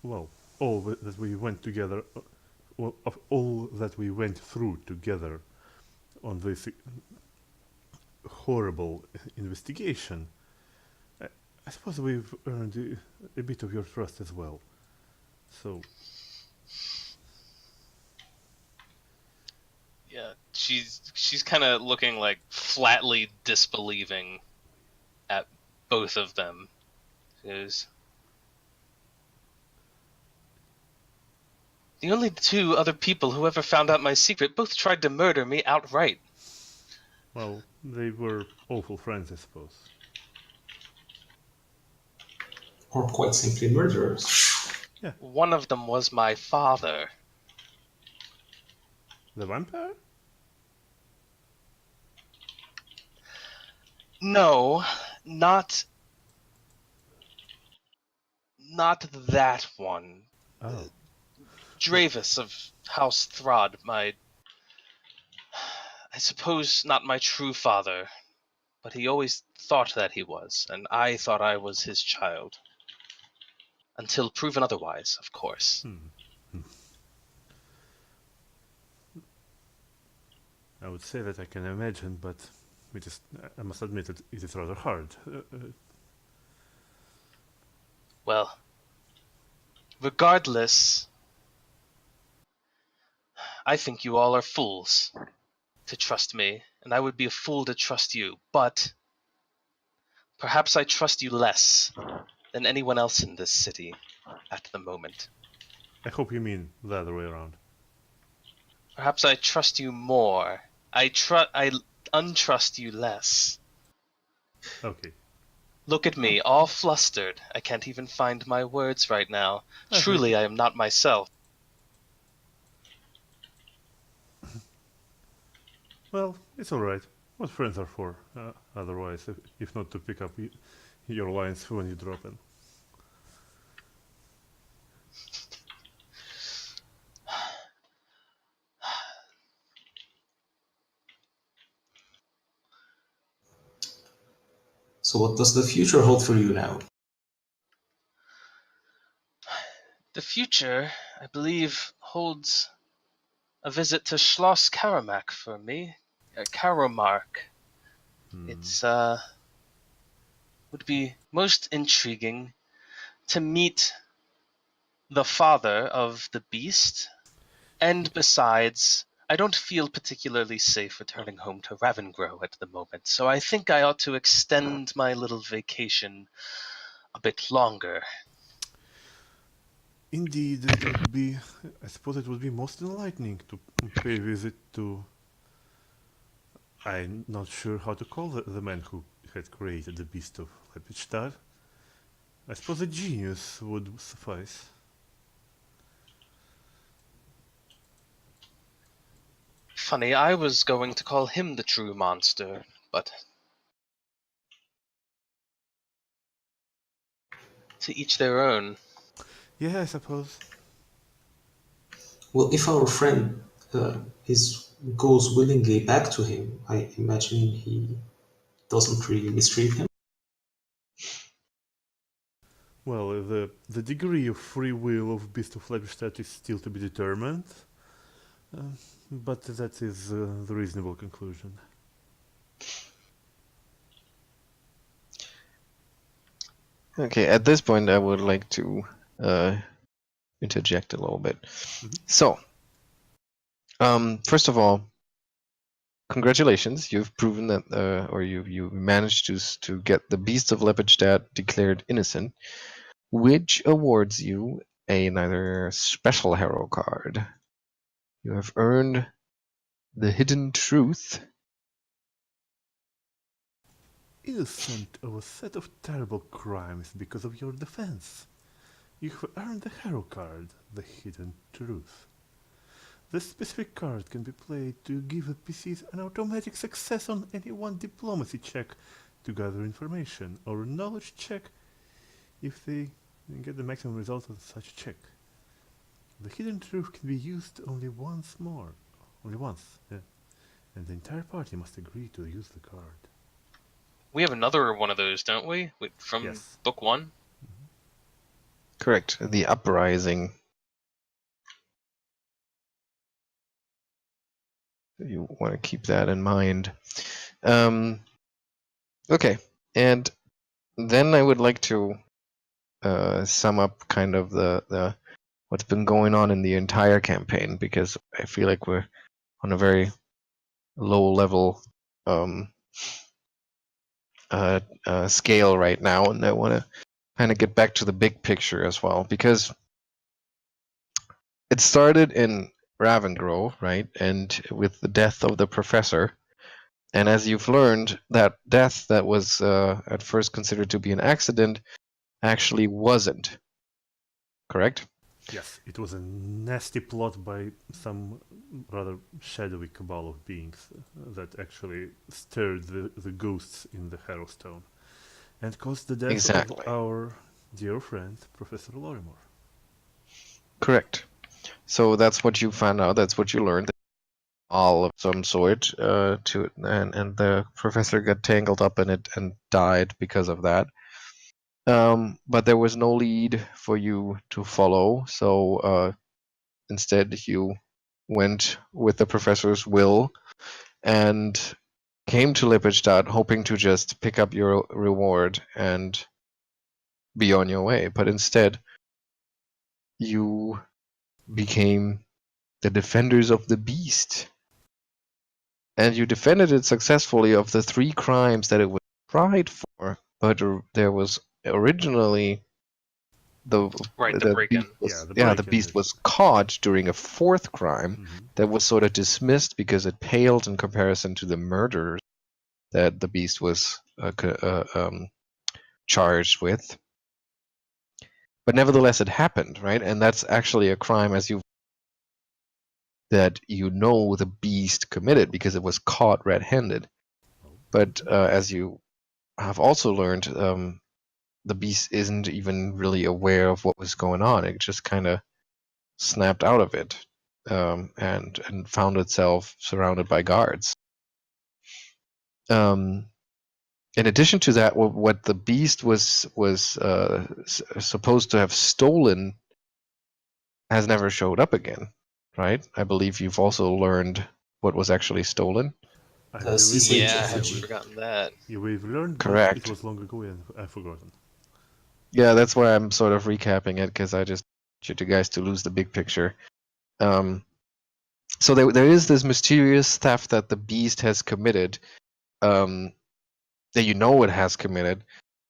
all that we went together, of all that we went through together on this horrible investigation, I suppose we've earned a bit of your trust as well. So, Yeah, she's kind of looking like flatly disbelieving at both of them. She goes, the only two other people who ever found out my secret both tried to murder me outright. well, they were awful friends, I suppose. Or quite simply murderers. Yeah. One of them was my father. The vampire? No, not that one. Oh. Dravis of House Throd, I suppose not my true father, but he always thought that he was, and I thought I was his child. Until proven otherwise, of course. I would say that I can imagine, but I must admit that it is rather hard. Well, regardless, I think you all are fools to trust me, and I would be a fool to trust you, but perhaps I trust you less than anyone else in this city at the moment. I hope you mean the other way around. Perhaps I trust you more. I untrust you less. Okay. Look at me, all flustered. I can't even find my words right now. Truly, I am not myself. Well, it's alright. What friends are for, otherwise, if not to pick up your lines when you drop them. So what does the future hold for you now? The future, I believe, holds a visit to Schloss Karamak for me. Karamark. It's would be most intriguing to meet the father of the beast. And besides, I don't feel particularly safe returning home to Ravengro at the moment, so I think I ought to extend my little vacation a bit longer. Indeed, it would be. I suppose it would be most enlightening to pay a visit to. I'm not sure how to call the man who had created the beast of Lepidstadt. I suppose a genius would suffice. Funny, I was going to call him the true monster, but to each their own. Yeah, I suppose. Well, if our friend goes willingly back to him, I imagine he doesn't really mistreat him. Well, the degree of free will of Beast of Lepidstadt is still to be determined, but that is the reasonable conclusion. Okay, at this point, I would like to interject a little bit. So, first of all, congratulations! You've proven that, or you managed to get the Beast of Lepidstadt declared innocent, which awards you another special hero card. You have earned the Hidden Truth. Innocent of a set of terrible crimes because of your defense. You have earned the hero card, the Hidden Truth. This specific card can be played to give the PCs an automatic success on any one diplomacy check to gather information, or a knowledge check if they get the maximum result of such a check. The Hidden Truth can be used only once, yeah. And the entire party must agree to use the card. We have another one of those, don't we? From Yes. book 1? Correct. The Uprising. You want to keep that in mind. Okay, and then I would like to sum up kind of the what's been going on in the entire campaign, because I feel like we're on a very low level scale right now, and I want to kind of get back to the big picture as well, because it started in Ravengro, right? And with the death of the professor. And as you've learned, that death that was at first considered to be an accident actually wasn't. Correct? Yes, it was a nasty plot by some rather shadowy cabal of beings that actually stirred the ghosts in the Harrowstone and caused the death of our dear friend, Professor Lorimer. Correct. So that's what you found out, that's what you learned. All of some sort, and the professor got tangled up in it and died because of that. But there was no lead for you to follow, so instead you went with the professor's will and came to Lepidstadt hoping to just pick up your reward and be on your way. But instead, you became the defenders of the beast. And you defended it successfully of the 3 crimes that it was tried for, but there was originally the break-in. The beast was caught during a 4th crime that was sort of dismissed because it paled in comparison to the murders that the beast was charged with. But nevertheless, it happened, right? And that's actually a crime, that the beast committed because it was caught red-handed. But as you have also learned, the beast isn't even really aware of what was going on. It just kind of snapped out of it and found itself surrounded by guards. in addition to that, what the beast was supposed to have stolen has never showed up again, right? I believe you've also learned what was actually stolen. I The believe Sage Yeah, I haven't effigy. forgotten that. we've learned, but Correct. it was long ago and I've forgotten. Yeah, that's why I'm sort of recapping it, because I just want you guys to lose the big picture. So there is this mysterious theft that the beast has committed, that you know it has committed,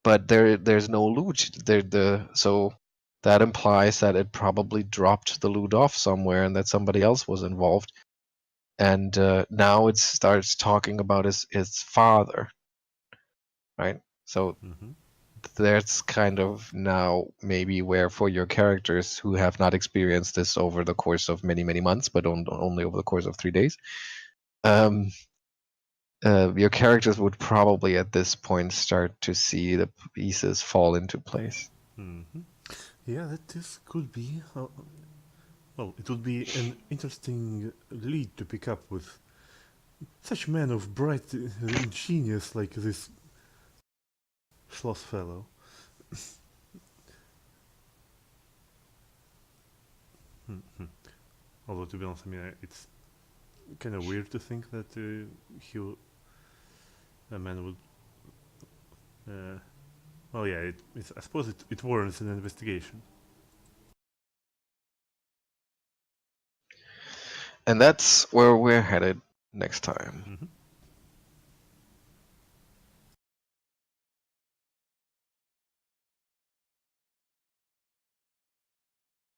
but there's no loot. So that implies that it probably dropped the loot off somewhere and that somebody else was involved. And now it starts talking about his father, right? So Mm-hmm. that's kind of now maybe where, for your characters who have not experienced this over the course of many months, but only over the course of 3 days, your characters would probably at this point start to see the pieces fall into place. Mm-hmm. Yeah, this could be. Well, it would be an interesting lead to pick up with such men of bright genius like this sloth fellow. Mhm. Although, to be honest, I mean, it's kind of weird to think that a man would. Well, yeah, I suppose it warrants an investigation. And that's where we're headed next time. Mm-hmm.